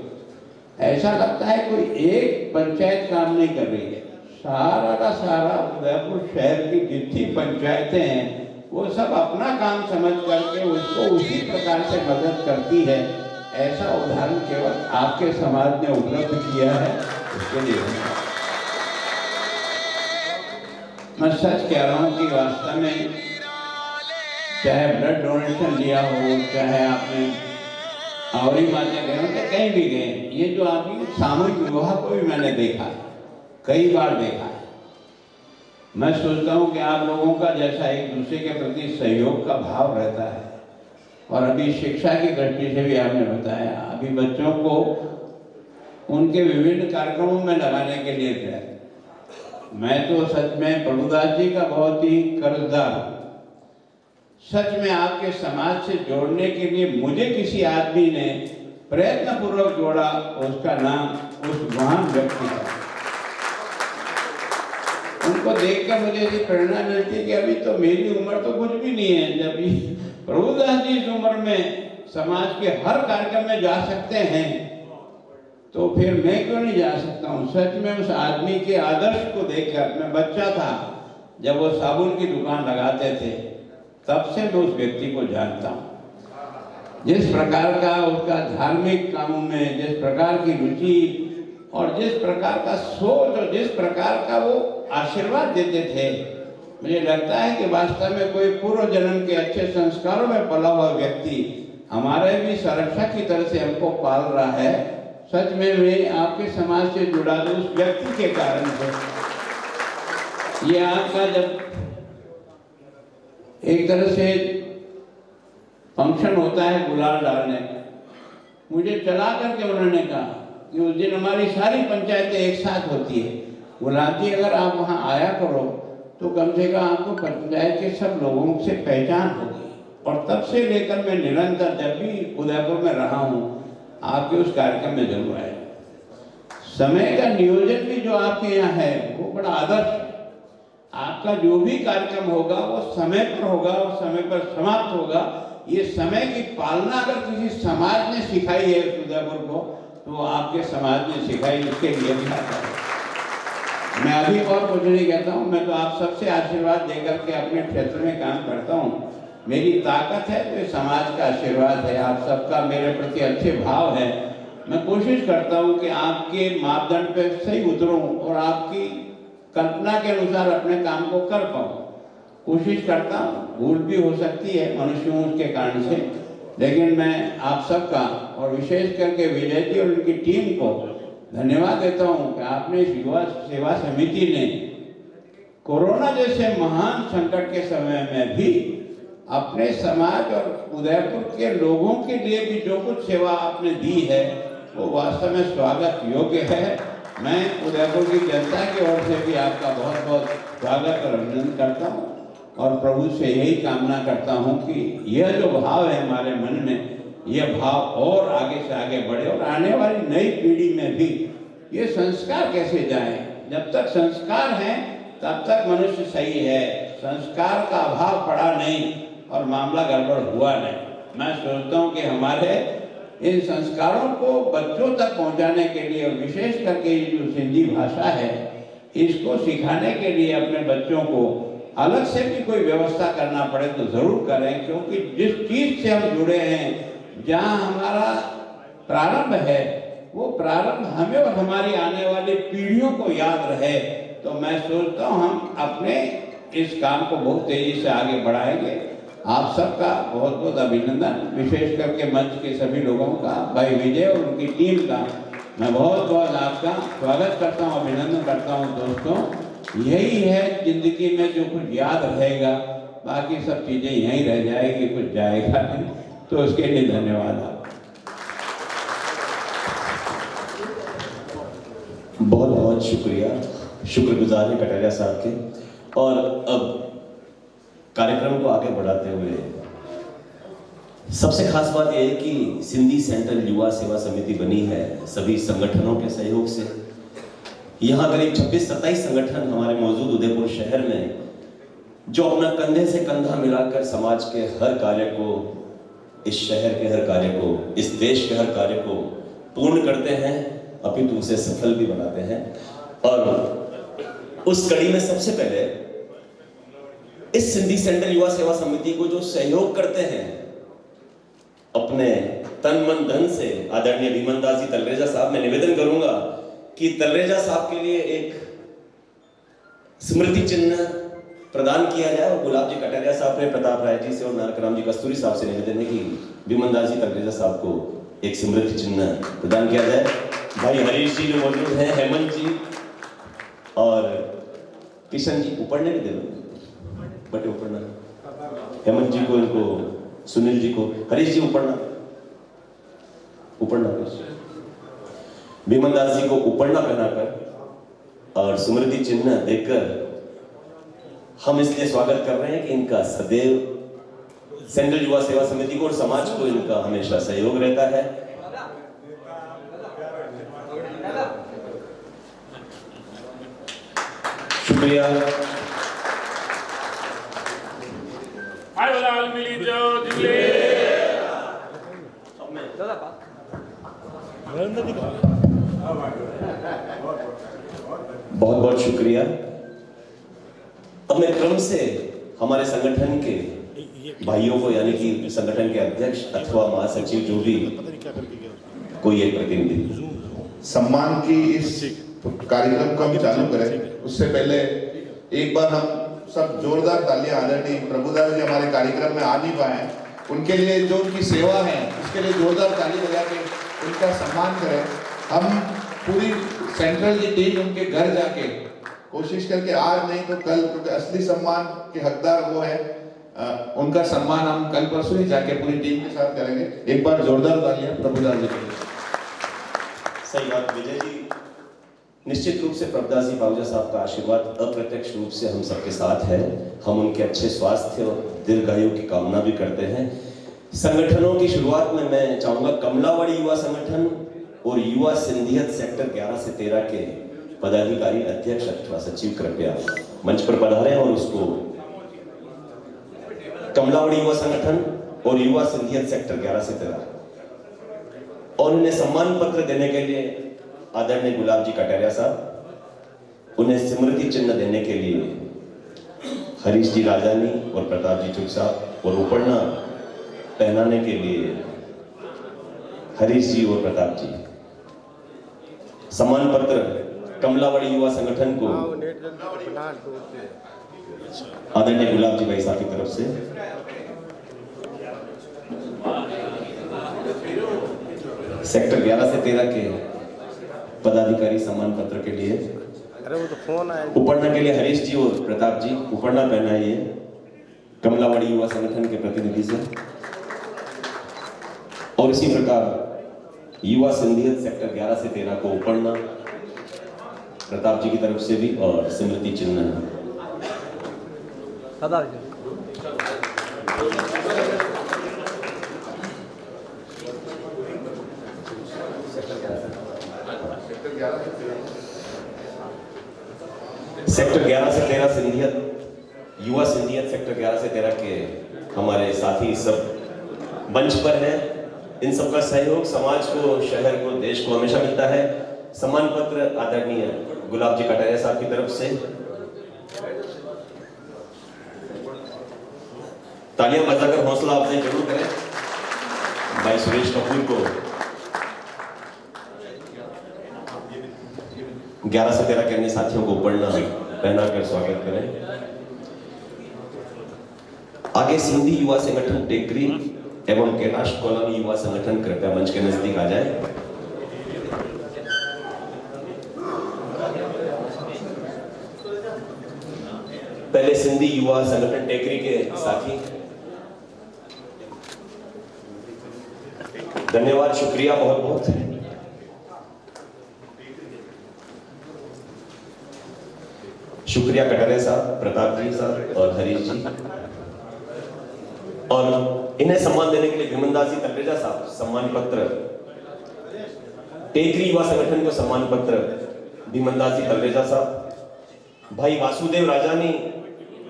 ऐसा लगता है कोई एक पंचायत काम नहीं कर रही है, सारा का सारा उदयपुर शहर की जितनी पंचायतें हैं वो सब अपना काम समझ करके उसको उसी प्रकार से मदद करती है। ऐसा उदाहरण केवल आपके समाज ने उपलब्ध किया है, उसके लिए मैं सच कह रहा हूँ कि वास्तव में चाहे ब्लड डोनेशन लिया हो, चाहे आपने और ही मान्य गए कहीं भी गए, ये जो आपकी सामूहिक विवाह को भी मैंने देखा, कई बार देखा है। मैं सोचता हूँ कि आप लोगों का जैसा एक दूसरे के प्रति सहयोग का भाव रहता है, और अभी शिक्षा की दृष्टि से भी आपने बताया, अभी बच्चों को उनके विभिन्न कार्यक्रमों में लगाने के लिए गए। मैं तो सच में प्रभुदास जी का बहुत ही कर्जदार हूँ। सच में आपके समाज से जोड़ने के लिए मुझे किसी आदमी ने प्रयत्न पूर्वक जोड़ा, उसका नाम उस महान व्यक्ति का। उनको देखकर मुझे ऐसी प्रेरणा मिलती कि अभी तो मेरी उम्र तो कुछ भी नहीं है, जब प्रभुदास जी इस उम्र में समाज के हर कार्यक्रम में जा सकते हैं तो फिर मैं क्यों नहीं जा सकता हूँ। सच में उस आदमी के आदर्श को देखकर, मैं बच्चा था जब वो साबुन की दुकान लगाते थे, तब से मैं उस व्यक्ति को जानता हूँ। जिस प्रकार का उसका धार्मिक कामों में जिस प्रकार की रुचि और जिस प्रकार का सोच और जिस प्रकार का वो आशीर्वाद देते थे, मुझे लगता है कि वास्तव में कोई पूर्व जन्म के अच्छे संस्कारों में पला हुआ व्यक्ति हमारे भी संरक्षक की तरह से हमको पाल रहा है। सच में मैं आपके समाज से जुड़ा हूँ उस व्यक्ति के कारण से। ये आपका जब एक तरह से फंक्शन होता है गुलाल डालने का, मुझे चला करके उन्होंने कहा कि उस दिन हमारी सारी पंचायतें एक साथ होती है, गुलाब जी अगर आप वहाँ आया करो तो कम से कम आपको पंचायत के सब लोगों से पहचान होगी। और तब से लेकर मैं निरंतर जब भी उदयपुर में रहा हूँ आपके उस कार्यक्रम में जरूर आया। समय का नियोजन भी जो आपके यहाँ है वो बड़ा आदर्श है। आपका जो भी कार्यक्रम होगा वो समय पर होगा और समय पर समाप्त होगा। ये समय की पालना अगर किसी समाज ने सिखाई है उदयपुर को तो वो आपके समाज ने सिखाई, इसके लिए भी आता है। मैं अभी और कुछ नहीं कहता हूँ, मैं तो आप सबसे आशीर्वाद देकर के अपने क्षेत्र में काम करता हूँ। मेरी ताकत है तो समाज का आशीर्वाद है, आप सबका मेरे प्रति अच्छे भाव है। मैं कोशिश करता हूँ कि आपके मापदंड पे सही उतरूँ और आपकी कल्पना के अनुसार अपने काम को कर पाऊँ। कोशिश करता हूँ, भूल भी हो सकती है, मनुष्य हूँ उसके कारण से, लेकिन मैं आप सबका और विशेष करके विजय जी और उनकी टीम को धन्यवाद देता हूँ कि आपने इस युवा सेवा समिति ने कोरोना जैसे महान संकट के समय में भी अपने समाज और उदयपुर के लोगों के लिए भी जो कुछ सेवा आपने दी है वो वास्तव में स्वागत योग्य है। मैं उदयपुर की जनता की ओर से भी आपका बहुत बहुत स्वागत और अभिनंदन करता हूँ और प्रभु से यही कामना करता हूँ कि यह जो भाव है हमारे मन में, यह भाव और आगे से आगे बढ़े और आने वाली नई पीढ़ी में भी ये संस्कार कैसे जाए। जब तक संस्कार हैं तब तक मनुष्य सही है, संस्कार का अभाव पड़ा नहीं और मामला गड़बड़ हुआ नहीं। मैं सोचता हूँ कि हमारे इन संस्कारों को बच्चों तक पहुँचाने के लिए और विशेष करके ये जो सिंधी भाषा है इसको सिखाने के लिए अपने बच्चों को अलग से भी कोई व्यवस्था करना पड़े तो ज़रूर करें, क्योंकि जिस चीज़ से हम जुड़े हैं, जहाँ हमारा प्रारंभ है, वो प्रारंभ हमें और हमारी आने वाली पीढ़ियों को याद रहे। तो मैं सोचता हूँ हम अपने इस काम को बहुत तेजी से आगे बढ़ाएंगे। आप सबका बहुत बहुत अभिनंदन, विशेष करके मंच के सभी लोगों का, भाई विजय और उनकी टीम का मैं बहुत बहुत आपका स्वागत करता हूँ, अभिनंदन करता हूँ। दोस्तों, यही है जिंदगी में जो कुछ याद रहेगा, बाकी सब चीज़ें यहीं रह जाएगी, कुछ जाएगा नहीं। तो उसके लिए धन्यवाद आप। बहुत बहुत शुक्रिया, शुक्रगुजार है कटारिया साहब के। और अब कार्यक्रम को आगे बढ़ाते हुए सबसे खास बात यह है कि सिंधी सेंट्रल युवा सेवा समिति बनी है सभी संगठनों के सहयोग से। यहाँ करीब 26-27 संगठन हमारे मौजूद उदयपुर शहर में, जो अपना कंधे से कंधा मिलाकर समाज के हर कार्य को, इस शहर के हर कार्य को, इस देश के हर कार्य को पूर्ण करते हैं, अपितु उसे सफल भी बनाते हैं। और उस कड़ी में सबसे पहले इस सिंधी सेंट्रल युवा सेवा समिति को जो सहयोग करते हैं अपने तन मन धन से, आदरणीय विमल दास जी तलरेजा साहब, मैं निवेदन करूंगा कि तलरेजा साहब के लिए एक स्मृति चिन्ह प्रदान किया जाए। और गुलाब जी कटारिया साहब ने प्रताप राय जी से और नारकराम जी कस्तूरी साहब से निवेदन है कि विमल दास जी तलरेजा साहब को एक स्मृति चिन्ह प्रदान किया जाए। भाई हरीश जी जो मौजूद हैं, हेमंत जी और किशन जी, ऊपरने भी दे दो, बटे ऊपरना, हेमंत जी को, इनको, सुनील जी को, हरीश जी ऊपरना, विमल दास जी को ऊपरना पहनाकर और स्मृति चिन्ह देकर हम इसलिए स्वागत कर रहे हैं कि इनका सदैव सेंट्रल युवा सेवा समिति को और समाज को इनका हमेशा सहयोग रहता है। शुक्रिया। बहुत बहुत शुक्रिया। अब मैं क्रम से हमारे संगठन के भाइयों को, यानी कि संगठन के अध्यक्ष अथवा महासचिव, जो भी कोई एक प्रतिनिधि, सम्मान की इस कार्यक्रम को हम चालू करें उससे पहले एक बार हम सब जोरदार तालियां आदरणीय प्रभुदास जी हमारे कार्यक्रम में आ नहीं पाए, उनके लिए जो उनकी सेवा है उसके लिए जोरदार ताली बजा के उनका सम्मान करें। हम पूरी सेंट्रल की टीम उनके घर जाके कोशिश करके, आज नहीं तो कल, क्योंकि असली सम्मान के हकदार वो है, उनका सम्मान हम कल परसों ही जाके पूरी टीम के साथ करेंगे। एक बार जोरदार तालियां प्रभुदास जी के लिए। सही बात विजय जी। निश्चित रूप से प्रभुदास जी बाबूजा साहब का आशीर्वाद अप्रत्यक्ष रूप से हम सबके साथ है। हम उनके अच्छे स्वास्थ्य और दीर्घायु की कामना भी करते हैं। संगठनों की शुरुआत में मैं चाहूंगा कमलावाड़ी युवा संगठन और युवा सिंधियत सेक्टर 11 से 13 के पदाधिकारी, अध्यक्ष अथवा सचिव कृपया मंच पर पधारें और उसको कमलावाड़ी युवा संगठन और युवा सिंधियत सेक्टर 11 से 13 और उन्हें सम्मान पत्र देने के लिए आदरणीय गुलाब जी कटारिया साहब, उन्हें स्मृति चिन्ह देने के लिए हरीश जी राजानी और प्रताप जी चुग साहब, और उपरना पहनाने के लिए हरीश जी और प्रताप जी। सम्मान पत्र कमलावाड़ी युवा संगठन को आदरणीय गुलाब जी भाई साहब की तरफ से सेक्टर 11 से 13 के पदाधिकारी सम्मान पत्र के लिए उपरना के लिए हरीश जी और प्रताप जी उपरना पहनाइए कमलावाड़ी युवा संगठन के प्रतिनिधि से। और इसी प्रकार युवा सिंधियत सेक्टर 11 से 13 को उपरना प्रताप जी की तरफ से भी और स्मृति चिन्ह। सेक्टर 11 से 13 सिंधियत युवा सिंधियत सेक्टर 11 से 13 के हमारे साथी सब मंच पर हैं। इन सबका सहयोग समाज को, शहर को, देश को हमेशा मिलता है। सम्मान पत्र आदरणीय गुलाब जी कटारिया साहब की तरफ से। तालियां बजाकर हौसला अफजाई जरूर करें भाई सुरेश कपूर को 11 से 13 के अन्य साथियों को उपरना पहनाकर स्वागत करें। आगे सिंधी युवा संगठन टेकरी एवं कैलाश कॉलोनी युवा संगठन कृपया मंच के नजदीक आ जाए। पहले सिंधी युवा संगठन टेकरी के साथी, धन्यवाद, शुक्रिया बहुत बहुत। शुक्रिया कटारिया साहब, प्रताप जी साहब और हरीश जी। और इन्हें सम्मान देने के लिए विमनदास जी तलरेजा साहब सम्मान पत्र, टेकरी युवा संगठन को सम्मान पत्र विमनदास जी तलरेजा साहब। भाई वासुदेव राजानी,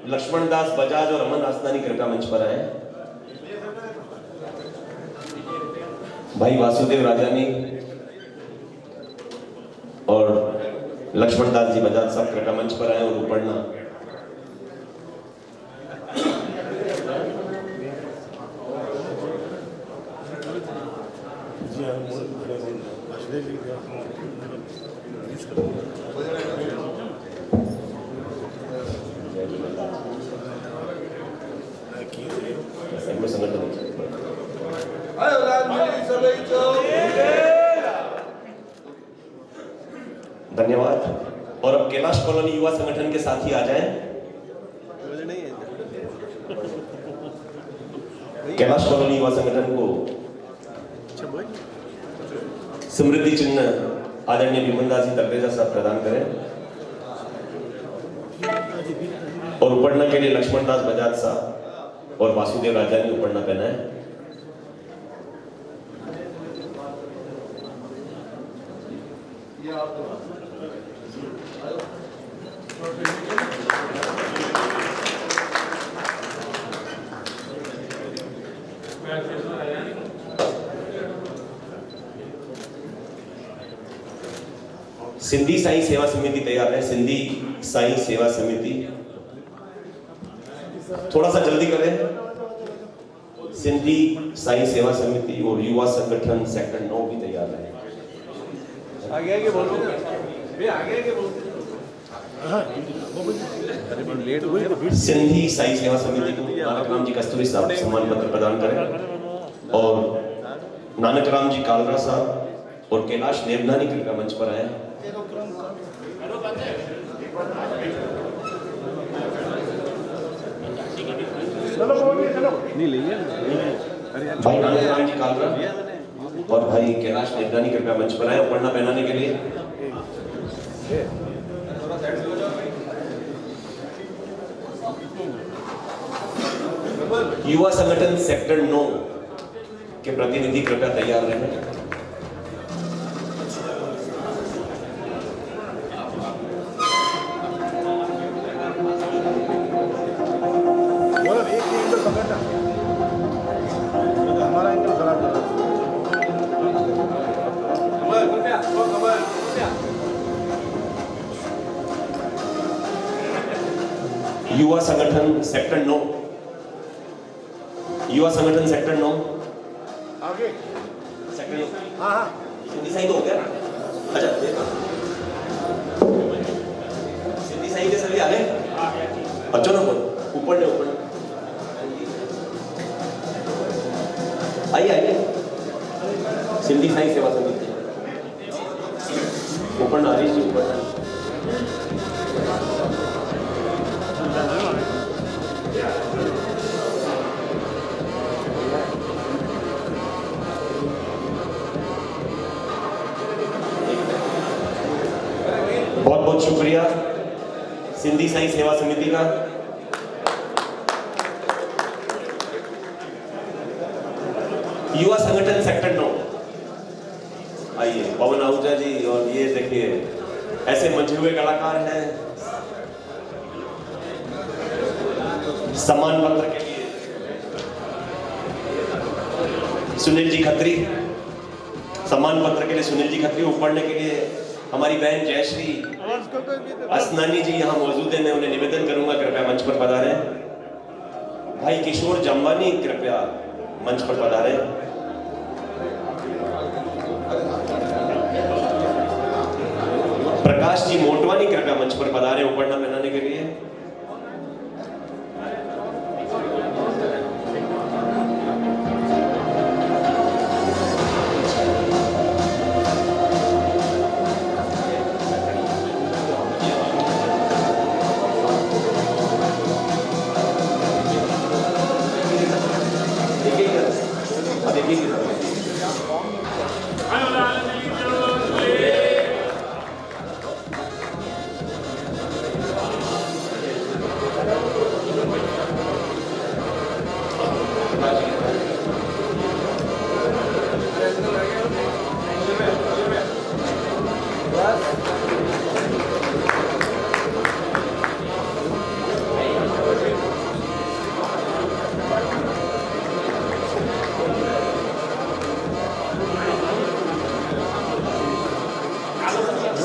लक्ष्मण दास बजाज और अमन आसनानी कृपया मंच पर आए। भाई वासुदेव राजानी और लक्ष्मण दास जी बजाज साहब कृपया मंच पर आए और उपरना। धन्यवाद। और अब कैलाश कॉलोनी युवा संगठन के साथी आ जाएं। कैलाश कॉलोनी युवा संगठन को स्मृति चिन्ह आदरणीय विमनदास जी तलरेजा साहब प्रदान करें। और उपरना के लिए लक्ष्मण दास बजाज साहब और वासुदेव राजानी उपरना पहनाए। सिंधी साई सेवा समिति तैयार है। सिंधी साई सेवा समिति थोड़ा सा जल्दी करें। सिंधी साई सेवा समिति और युवा संगठन सेक्टर 9 भी तैयार है। आगे बोलो, आगे बोलो। सिंधी साई सेवा समिति को नानक राम जी कस्तूरी साहब सम्मान पत्र प्रदान करें। और नानक राम जी कालरा साहब और कैलाश नेवनानी कृपया मंच पर आए। भाई नानक राम जी कालरा और भाई कैलाश नेवनानी कृपया मंच पर आए उपरना पहनाने के लिए। युवा संगठन सेक्टर 9 के प्रतिनिधि कृपया तैयार रहें। युवा संगठन सेक्टर 9, युवा संगठन सेक्टर 9 आगे सेक्टर 9। हाँ सिंधी साई तो हो गया। अच्छा सिंधी साई के सभी आ गए। अच्छा ना ऊपर ने ऊपर आइए आइए सिंधी साई सेवा समिति ऊपर हरीश जी ऊपर बहुत बहुत शुक्रिया सिंधी साई सेवा समिति का। युवा संगठन सेक्टर 9 आइए पवन आहूजा जी, और ये देखिए ऐसे मंचे हुए कलाकार हैं। सम्मान पत्र के लिए सुनील जी खत्री, सम्मान पत्र के लिए सुनील जी खत्री, पढ़ने के लिए हमारी बहन जयश्री असनानी जी यहाँ मौजूद है। मैं उन्हें निवेदन करूंगा कृपया मंच पर पधारें। भाई किशोर जम्बानी कृपया मंच पर पधारें। प्रकाश जी मोटवानी कृपया मंच पर पधारें उपरना पहनाने के लिए।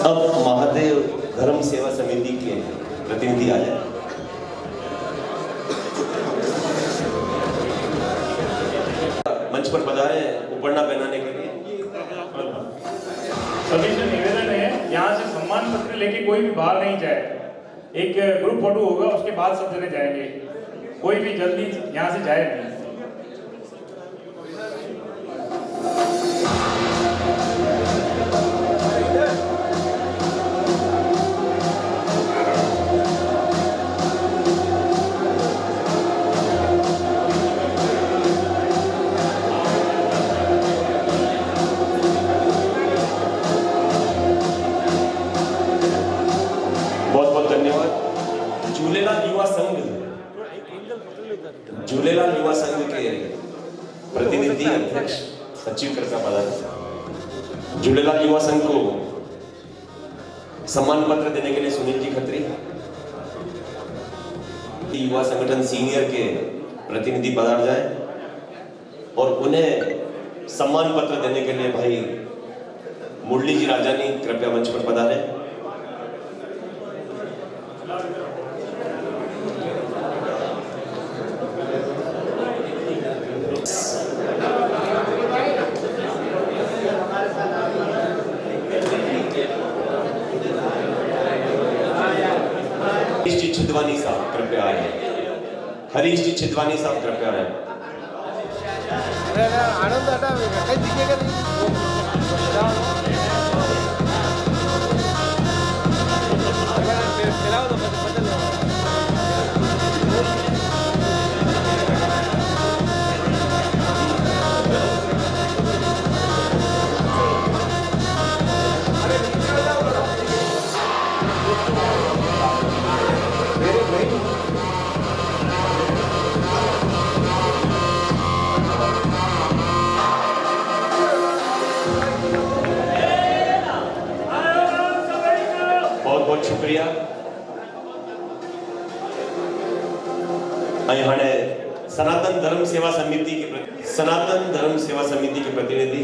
अब महादेव धर्म सेवा समिति के प्रतिनिधि आ जाए। मंच पर पधारे उपरना पहनाने के लिए। सभी से निवेदन है यहाँ से सम्मान पत्र लेके कोई भी बाहर नहीं जाए। एक ग्रुप फोटो होगा, उसके बाद सब जने जाएंगे। कोई भी जल्दी यहाँ से जाए नहीं। झूलेलाल युवा संघ के प्रतिनिधि अध्यक्ष सचिव कृपया पधारें। झूलेलाल युवा संघ को सम्मान पत्र देने के लिए सुनील जी खत्री, युवा संगठन सीनियर के प्रतिनिधि पधार जाए और उन्हें सम्मान पत्र देने के लिए भाई मुरली जी राजानी कृपया मंच पर पधारें। हरीश जी छिदवानी साहब कृपया आए। हरीश जी छिदवानी साहब कृपया आए। आनंद आता कहीं दिखेगा बहुत शुक्रिया। यहाँ सनातन धर्म सेवा समिति के प्रतिनिधि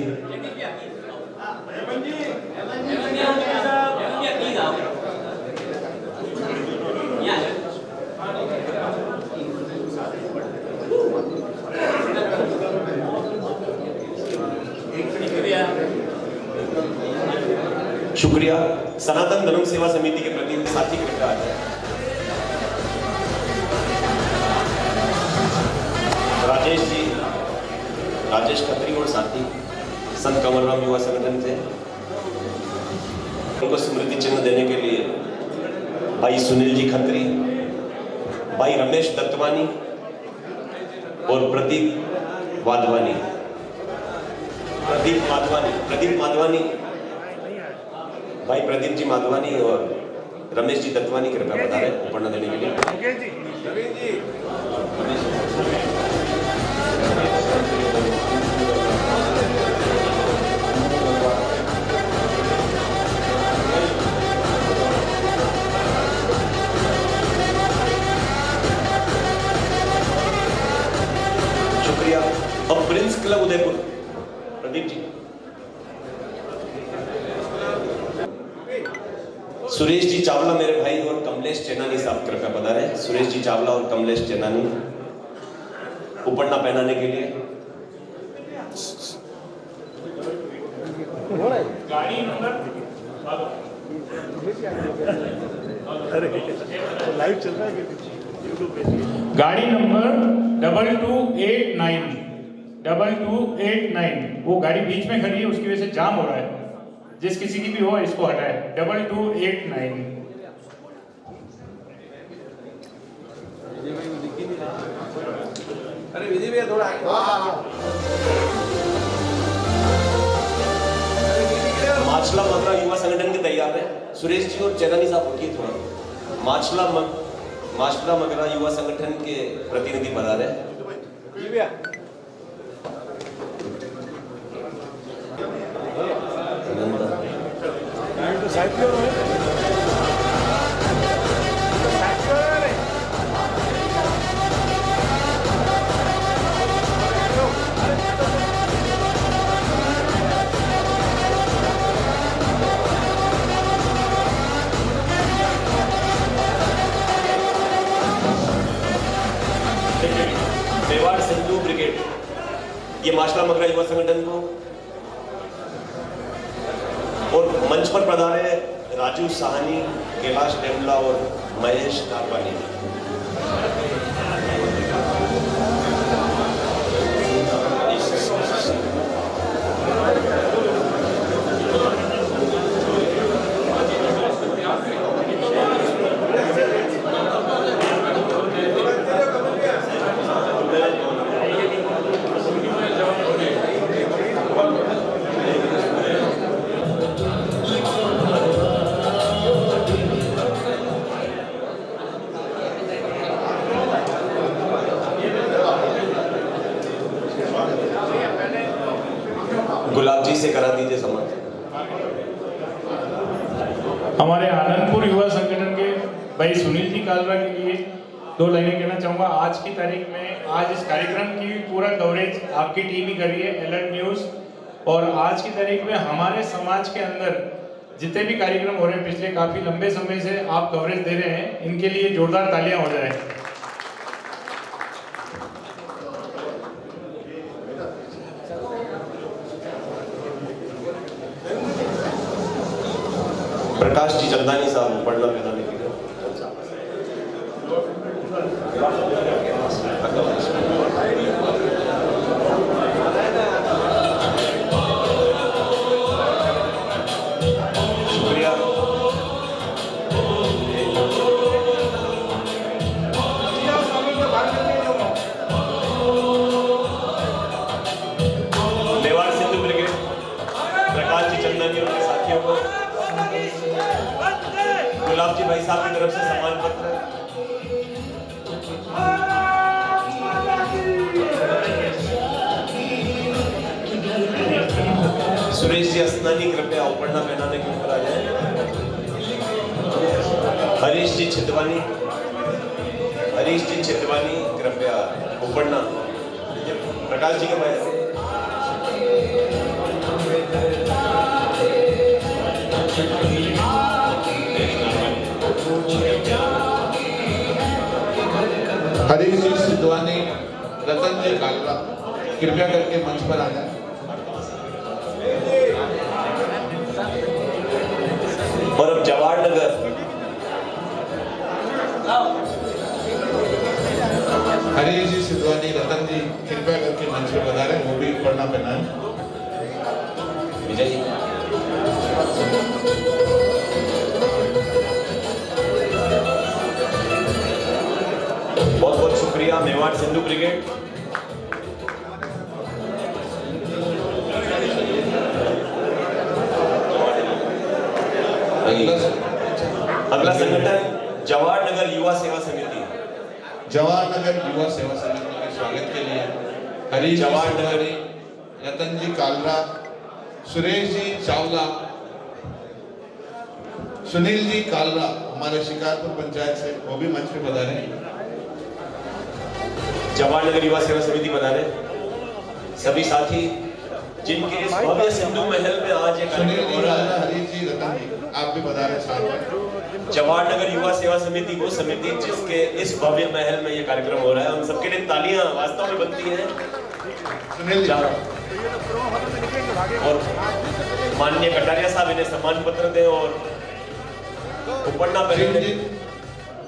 शुक्रिया। सनातन धर्म सेवा समिति के प्रतिनिधि साथी कृपया आ जाए। राजेश जी, राजेश खत्री और साथी संत कमलराम युवा संगठन से। उनको स्मृति चिन्ह देने के लिए भाई सुनील जी खत्री, भाई रमेश दत्तवानी और प्रदीप माधवानी, भाई प्रदीप जी माधवानी और रमेश जी दत्तवानी कृपया बता रहे उपन्यास देने के लिए। शुक्रिया। अब प्रिंस क्लब उदयपुर, प्रदीप जी। सुरेश जी चावला मेरे भाई और कमलेश चेनानी साहब कृपया बता रहे। सुरेश जी चावला और कमलेश चेनानी उपन्ना पहनाने के लिए। गाड़ी नंबर लाइव चल रहा है गाड़ी नंबर 2289 वो गाड़ी बीच में खड़ी है, उसकी वजह से जाम हो रहा है। जिस किसी की भी हो इसको हटाए। 2289। अरे विजय भैया थोड़ा माछला मगरा युवा संगठन के तैयार है। सुरेश जी और चेनानी साहब उठिए थोड़ा। माछला मगरा युवा संगठन के प्रतिनिधि बता रहे। मेवाड़ सिंधु ब्रिगेड, ये माछला मगरा युवा संगठन को और मंच पर पधारे राजू साहनी, कैलाश डेमला और महेश नागवानी। गुलाब जी से करा दीजिए सम्मान। हमारे आनंदपुर युवा संगठन के भाई सुनील जी कालरा के लिए 2 लाइनें कहना चाहूँगा। आज की तारीख में आज इस कार्यक्रम की पूरा कवरेज आपकी टीम ही कर रही है, अलर्ट न्यूज़। और आज की तारीख में हमारे समाज के अंदर जितने भी कार्यक्रम हो रहे हैं पिछले काफ़ी लंबे समय से आप कवरेज दे रहे हैं, इनके लिए जोरदार तालियां हो जाए। प्रकाश जी चंदानी साहब पढ़ना पहनाने के लिए। शुक्रिया। मेवाड़ सिंधु ब्रिगेड, प्रकाश जी चंदानी और उनके साथियों को गुलाब जी भाई साहब की तरफ से सम्मान पत्र। सुरेश जी अस्नानी कृपया उपन्ना पहनाने के ऊपर आ जाए। हरीश जी छिदवानी कृपया उपन्ना। प्रकाश जी के भाई हरीश जी सिद्धवानी, रतन जी कालरा कृपया करके मंच पर आ जाए। और अब जवाहर नगर हरीश जी सिद्धवानी, रतन जी कृपया करके मंच पर पधारें, वो भी पढ़ना पहनाएं। जय हिंद। बहुत बहुत शुक्रिया मेवाड़ सिंधु ब्रिगेड। अगला संगठन जवाहर नगर युवा सेवा समिति। जवाहर नगर युवा सेवा समिति के स्वागत के लिए हरीश जवाहर नगरी, रतन जी कालरा, सुरेश जी चावला, सुनील जी कालरा हमारे शिकारपुर पंचायत से, वो भी मंच पे पधारे। जवाहर नगर युवा सेवा समिति पधारे। सभी साथी जिनके इस भव्य सिंधु महल में आज एक कार्यक्रम हो रहा है। हरीश जी, रतन जी, आप भी पधारे साथ में। जवाहर नगर युवा सेवा समिति वो समिति जिसके इस भव्य महल में ये कार्यक्रम हो रहा है, उन सबके लिए तालियां वास्तव में बनती हैं। और माननीय कटारिया साहब इन्हें सम्मान पत्र दें और उपन्ना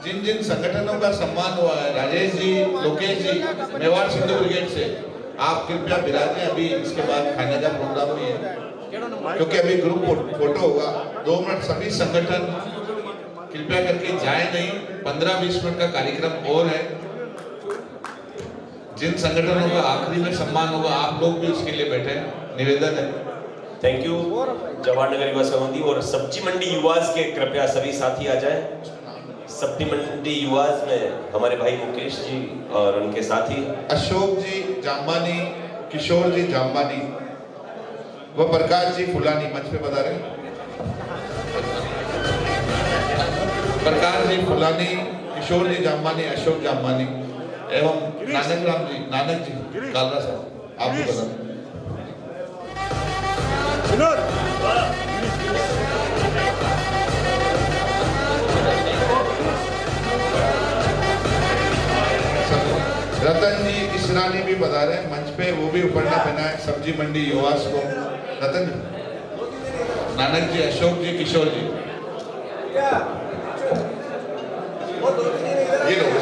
जिन जिन संगठनों का सम्मान हुआ है, राजेश जी, लोकेश जी, मेवाड़ सिंधु ब्रिगेड से, आप कृपया विराजें। अभी इसके बाद खाने का प्रोग्राम भी है, क्योंकि अभी ग्रुप फोटो होगा। 2 मिनट सभी संगठन कृपया करके जाए नहीं, 15-20 मिनट का कार्यक्रम और है। जिन संगठनों का आखिरी में सम्मान होगा, आप लोग भी उसके लिए बैठे, निवेदन है। थैंक यू जवाहर नगर युवा समिति। और सब्जी मंडी युवास के कृपया सभी साथी आ जाए। सब्जी मंडी युवास में हमारे भाई मुकेश जी और उनके साथी अशोक जी जाम्बानी, किशोर जी जाम्बानी व प्रकाश जी फुलानी मंच पे पधारे। प्रकाश जी फुलानी, किशोर जी जाम्बानी, अशोक जाम्बानी एवं नानक जी कालरा साहब, आप भी पधारे। रतन जी किशरानी भी पधारे मंच पे, वो भी उपन्ना पहनाए सब्जी मंडी युवास को। रतन जी, नानक जी, अशोक जी, किशोर जी, ये लोग।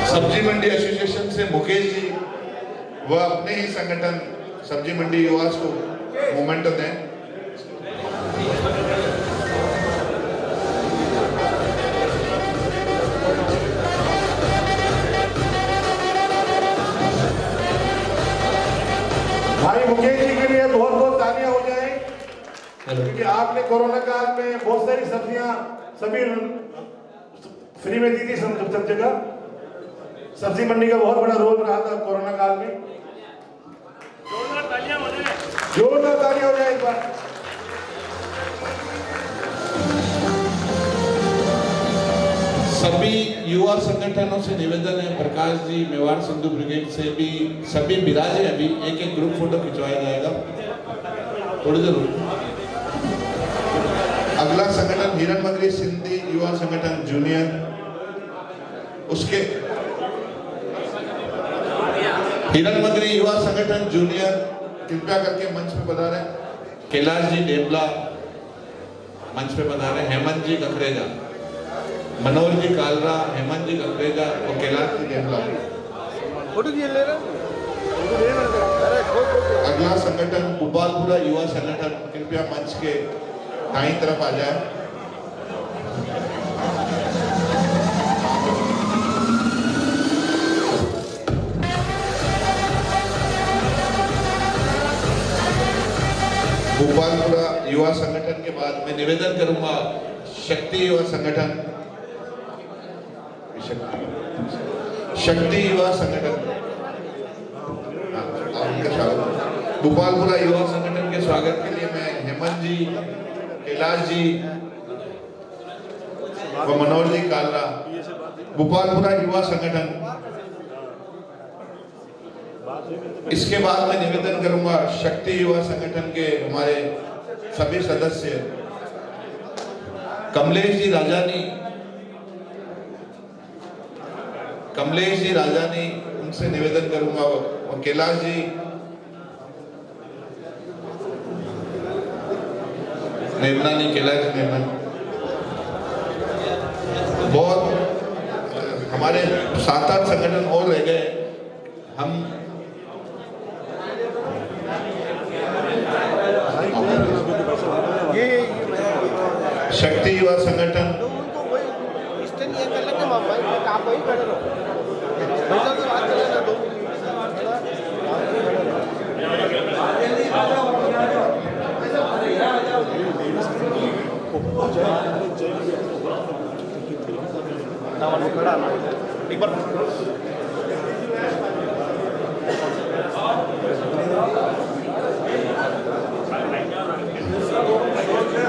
सब्जी मंडी एसोसिएशन से मुकेश जी, वह अपने ही संगठन सब्जी मंडी युवास को मोमेंटो दें। भाई मुकेश जी के लिए बहुत बहुत तालियां हो जाए, क्योंकि आपने कोरोना काल में बहुत सारी सब्जियां सभी फ्री में दी थी सब जगह। सब्जी मंडी का बहुत बड़ा रोल रहा था कोरोना काल में। जोरदार तालियां हो जाए, जोरदार तालियां हो जाए इस बार। सभी युवा संगठनों से निवेदन है, प्रकाश जी मेवाड़ सिंधु ब्रिगेड से भी सभी विराजे। अभी एक ग्रुप फोटो खिंचवाया जाएगा थोड़ी देर। अगला संगठन हिरणमगरी सिंधी युवा संगठन जूनियर, उसके हिरणमगरी युवा संगठन जूनियर कृपया करके मंच पे पधारे। कैलाश जी डेबला मंच पे पधारे। हेमंत जी ककरेजा, मनोज जी कालरा, हेमंत जी ककरेजा और कैलाश जी डेबला। अगला संगठन भोपालपुरा युवा संगठन कृपया मंच के दाईं तरफ आ जाए। भोपालपुरा युवा संगठन के बाद मैं निवेदन करूंगा शक्ति युवा संगठन, शक्ति युवा संगठन भोपालपुरा युवा संगठन के स्वागत के लिए मैं हेमंत जी, कैलाश जी व मनोज जी कालरा, भोपालपुरा युवा संगठन। इसके बाद मैं निवेदन करूंगा शक्ति युवा संगठन के हमारे सभी सदस्य कमलेश जी राजानी, उनसे निवेदन करूंगा और कैलाश जी, नेवनानी, कैलाश नेवनानी। बहुत हमारे 7-8 संगठन और रह गए। हम शक्ति युवा संगठन,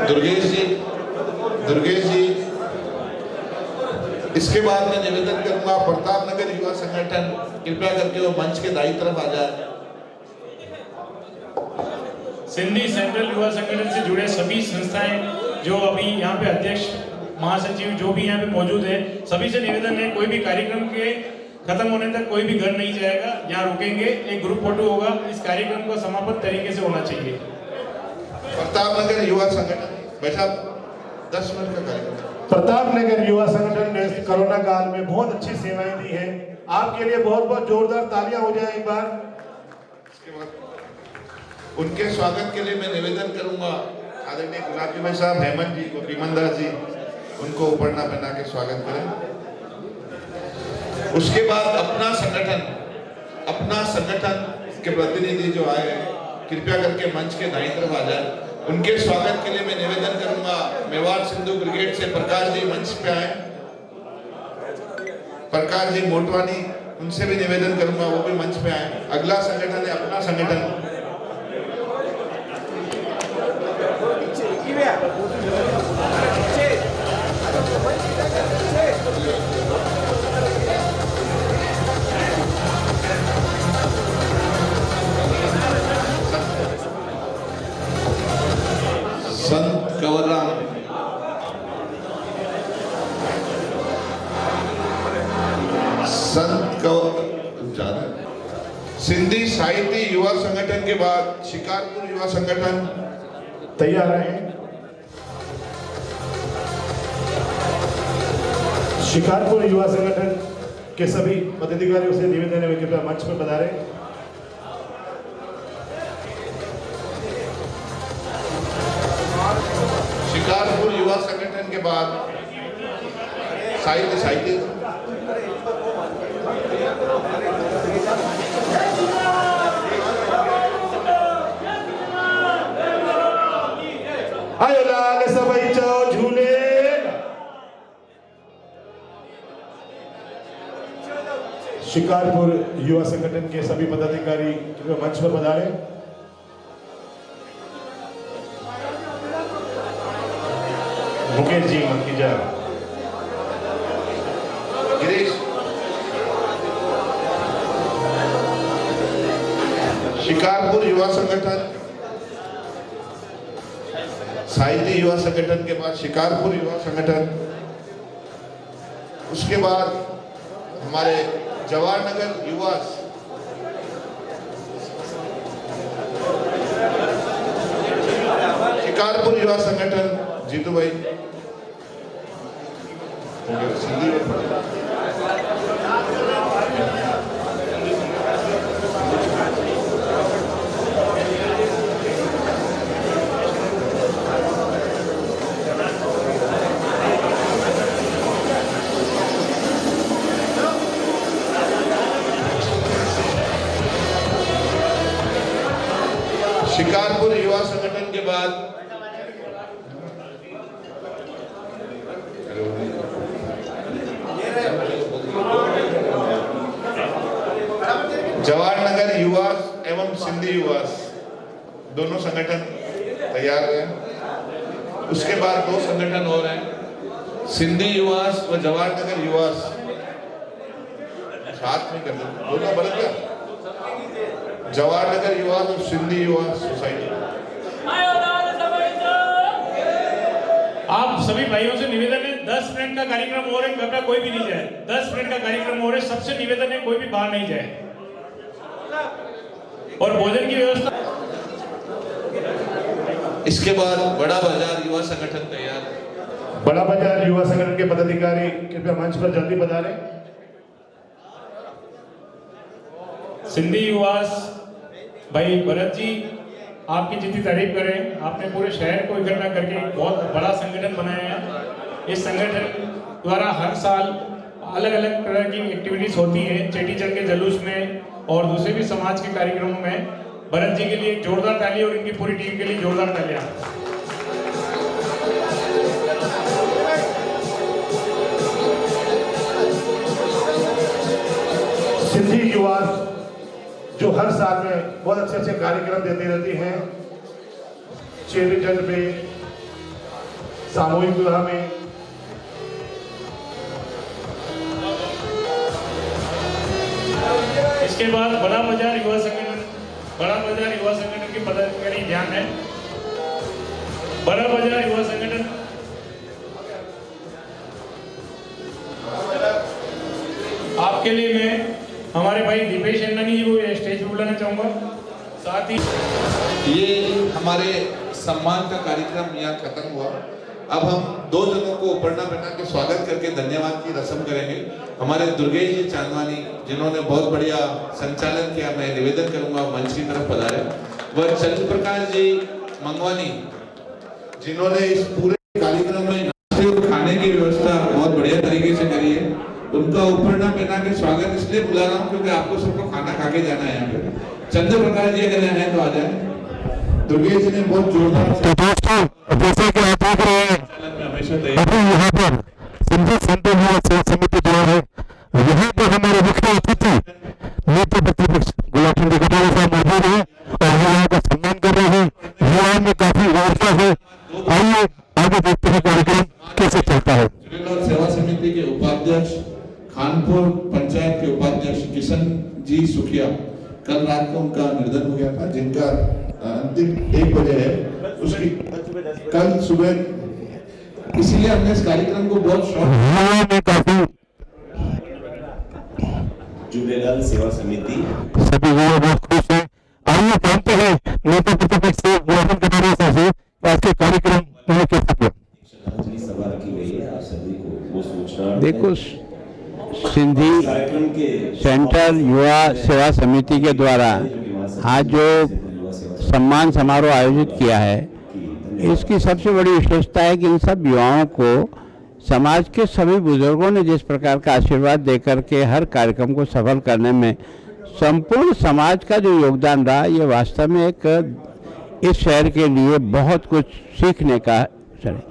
दुर्गेश जी, इसके बाद मैं निवेदन करूंगा प्रताप नगर युवा संगठन, कृपया करके वो मंच के दाईं तरफ आ जाए। सिंधी सेंट्रल युवा संगठन से जुड़े सभी संस्थाएं जो अभी यहाँ पे अध्यक्ष महासचिव जो भी यहाँ पे मौजूद है, सभी से निवेदन है कोई भी कार्यक्रम के खत्म होने तक कोई भी घर नहीं जाएगा, यहाँ रुकेंगे, एक ग्रुप फोटो होगा, इस कार्यक्रम का समापन तरीके से होना चाहिए। प्रताप नगर युवा संगठन बैठा 10 मिनट का कार्यक्रम। प्रताप नगर युवा संगठन ने कोरोना काल में बहुत अच्छी सेवाएं दी है, आपके लिए बहुत बहुत जोरदार तालियां हो जाए एक बार। इसके बाद उनके स्वागत के लिए मैं निवेदन करूंगा आदरणीय गुलाबजी भाई साहब, हेमंत जी को, विमनदास जी, उनको उपरना पहना के स्वागत करें। उसके बाद अपना संगठन के प्रतिनिधि जो आए हैं, कृपया करके मंच के दाईं तरफ आ जाए। उनके स्वागत के लिए मैं निवेदन करूंगा मेवाड़ सिंधु ब्रिगेड से प्रकाश जी मंच पे आए, प्रकाश जी मोटवानी, उनसे भी निवेदन करूंगा वो भी मंच पे आए। अगला संगठन है अपना संगठन, संत कंवरराम, सिंधी साहित्य युवा संगठन के बाद शिकारपुर युवा संगठन तैयार रहे। शिकारपुर युवा संगठन के सभी पदाधिकारियों से निवेदन है कृपया मंच पर पधारें। शिकारपुर युवा संगठन के बाद साहित्य आयो लाल सबई चो झूले। शिकारपुर युवा संगठन के सभी पदाधिकारी मंच पर पधारे। मुकेश जी मकीजा, गिरीश, शिकारपुर युवा संगठन, साहित्य युवा संगठन के बाद शिकारपुर युवा संगठन, उसके बाद हमारे जवाहरनगर युवा, शिकारपुर युवा संगठन जीतू भाई, शिकारपुर युवा संगठन के बाद जवाहरनगर युवा एवं सिंधी युवा दोनों संगठन तैयार हैं। उसके बाद 2 संगठन और हैं, सिंधी युवा व जवाहरनगर युवा, साथ में कर दो दोनों बदल गया, जवाहरनगर युवा और सिंधी युवा सोसाइटी। आप सभी भाइयों से निवेदन है 10 मिनट का कार्यक्रम और है, कृपया कोई भी नहीं जाए। 10 मिनट का कार्यक्रम और है, सबसे निवेदन है कोई भी बाहर नहीं जाए। और भोजन की व्यवस्था। इसके बाद बड़ा बाजार युवा संगठन तैयार। बड़ा बाजार युवा संगठन के पदाधिकारी कृपया मंच पर जल्दी पधारें। सिंधी युवा भाई भरत जी, आपकी जितनी तारीफ करें। आपने पूरे शहर को इकट्ठा करके एक बहुत बड़ा संगठन बनाया है। इस संगठन द्वारा हर साल अलग अलग तरह की एक्टिविटीज होती हैं, चेटी चंद के जुलूस में और दूसरे भी समाज के कार्यक्रमों में। भरत जी के लिए एक जोरदार ताली और इनकी पूरी टीम के लिए जोरदार तालियां। सिंधी युवा जो हर साल में बहुत अच्छे अच्छे कार्यक्रम देती रहती हैं, चेटी चंद में, सामूहिक विवाह में, इसके बाद बड़ा बाजार युवा संगठन के पदाधिकारी ध्यान है। बड़ा बाजार युवा संगठन आपके लिए मैं हमारे भाई दीपेश अन्नानी जी को स्टेज पर बुलाना चाहूंगा। साथ ही ये हमारे सम्मान का कार्यक्रम यहाँ खत्म हुआ। अब हम दो जनों को उपरना पहना के स्वागत करके धन्यवाद की रस्म करेंगे। हमारे दुर्गेश जी चांदवानी जिन्होंने बहुत बढ़िया संचालन किया, मैं निवेदन करूंगा मंच की तरफ पधारे। वह चंद्र प्रकाश जी मंगवानी जिन्होंने इस पूरे कार्यक्रम में नाश्ते और खाने की व्यवस्था बहुत बढ़िया तरीके से करी है, उनका उपरना पहना के स्वागत इसलिए बुला रहा हूँ क्योंकि आपको सबको खाना खा के जाना है यहाँ पे। चंद्र प्रकाश जी अगर हैं तो आ जाए। दुर्गेश जी ने बहुत जोरदार जैसे कि आप देख रहे हैं अभी यहाँ पर सिंधी संतों युवा सेवा समिति जो है, यहाँ पर हमारे मुख्य अतिथि नेता प्रतिपक्ष गुलाब चंद कटारिया साहब मौजूद हैं और युवाओं का सम्मान कर रहे हैं। युवाओं में काफी ऊर्जा है। आइए आगे देखते हैं कार्यक्रम कैसे चलता है। सेवा समिति के उपाध्यक्ष, खानपुर पंचायत के उपाध्यक्ष किशन जी सुखिया, कल रात को उनका निधन हो गया था, जिनका अंतिम 1 बजे है, उसकी कल सुबह, इसीलिए हमने इस कार्यक्रम को बहुत शौक झूलेलाल सेवा समिति सभी युवा बहुत खुश हैं। आइए जानते हैं नेता प्रतिपक्ष से गुलाब चंद कटारिया साहब से आज के कार्यक्रम में कैसा किया। श्रद्धांजलि सभा रखी गई है। आप सभी को वो सूचना देखो, सिंधी कार्यक्रम के सेंट्रल युवा सेवा समिति के द्वारा आज जो सम्मान समारोह आयोजित किया है, इसकी सबसे बड़ी विशेषता है कि इन सब युवाओं को समाज के सभी बुजुर्गों ने जिस प्रकार का आशीर्वाद देकर के हर कार्यक्रम को सफल करने में संपूर्ण समाज का जो योगदान रहा, ये वास्तव में एक इस शहर के लिए बहुत कुछ सीखने का अवसर है।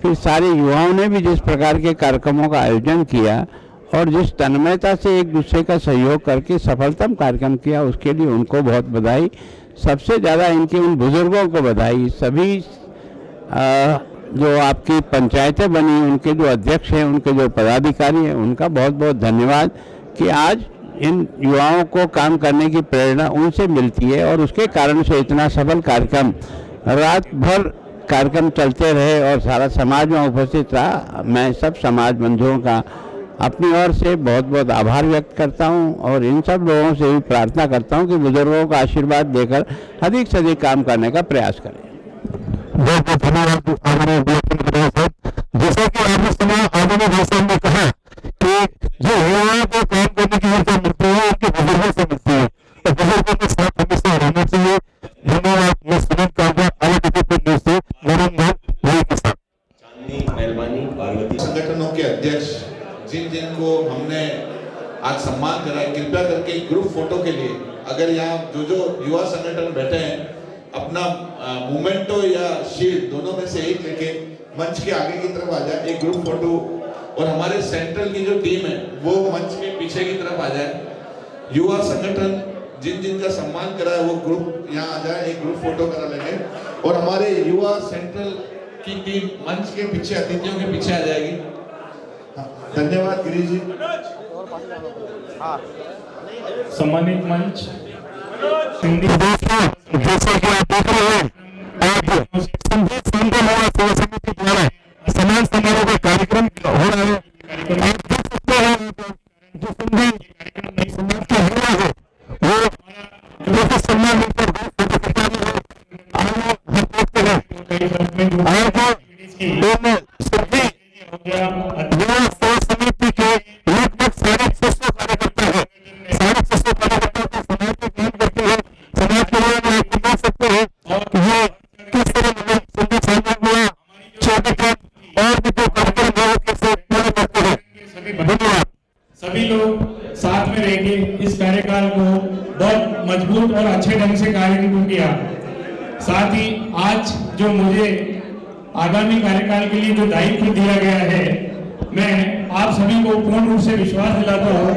फिर सारे युवाओं ने भी जिस प्रकार के कार्यक्रमों का आयोजन किया और जिस तन्मयता से एक दूसरे का सहयोग करके सफलतम कार्यक्रम किया, उसके लिए उनको बहुत बधाई। सबसे ज़्यादा इनके उन बुजुर्गों को बधाई। सभी जो आपकी पंचायतें बनी, उनके जो अध्यक्ष हैं, उनके जो पदाधिकारी हैं, उनका बहुत बहुत धन्यवाद कि आज इन युवाओं को काम करने की प्रेरणा उनसे मिलती है और उसके कारण से इतना सफल कार्यक्रम, रात भर कार्यक्रम चलते रहे और सारा समाज में उपस्थित रहा। मैं सब समाज बंधुओं का अपनी ओर से बहुत बहुत आभार व्यक्त करता हूं और इन सब लोगों से भी प्रार्थना करता हूं कि बुजुर्गों का आशीर्वाद देकर अधिक से अधिक काम करने का प्रयास करें। बहुत बहुत धन्यवाद आदरणीय गुलाब चंद कटारिया साहब। जैसा कि आपने सुना, आदरणीय भाई साहब ने कहा कि जो युवाओं को काम करने की ऊर्जा मिलती है उनके बुजुर्गों से मिलती है, तो बुजुर्गों के साथ हमेशा रहना चाहिए। धन्यवाद। मैं सुनील कांबा, अलग न्यूज से नरेंद्र भाई के साथ। मेहरबानी पार्वती संगठनों के अध्यक्ष जिन जिनको हमने आज सम्मान करा है, कृपया करके ग्रुप फोटो के लिए अगर यहाँ जो युवा संगठन बैठे हैं, अपना मोमेंटो या शील्ड दोनों में से एक लेके मंच के आगे की तरफ आ जाए, एक ग्रुप फोटो। और हमारे सेंट्रल की जो टीम है वो मंच के पीछे की तरफ आ जाए। युवा संगठन जिन जिन का सम्मान करा है वो ग्रुप यहाँ आ जाए, एक ग्रुप फोटो करा लेंगे। और हमारे युवा सेंट्रल की टीम मंच के पीछे, अतिथियों के पीछे आ जाएगी। धन्यवाद गिरीश जी। सम्मानित मंच जैसा कि आप देख रहे हैं, आज सिंधी संतों युवा सेवा समिति द्वारा सम्मान समारोह का कार्यक्रम हो रहा है। आप देख सकते हैं जो सिंधी समाज के युवा है वो जैसे सम्मान मिलकर हम देखते हैं युवा सेवा समिति के लगभग 650 कार्यकर्ता है। 650 कार्यकर्ता समाज में काम करते हैं। समाज के बारे में आप देख सकते हैं। बहुत मजबूत और अच्छे ढंग से कार्य किया। साथ ही आज जो मुझे आगामी कार्यकाल के लिए जो दायित्व दिया गया है, मैं आप सभी को पूर्ण रूप से विश्वास दिलाता हूँ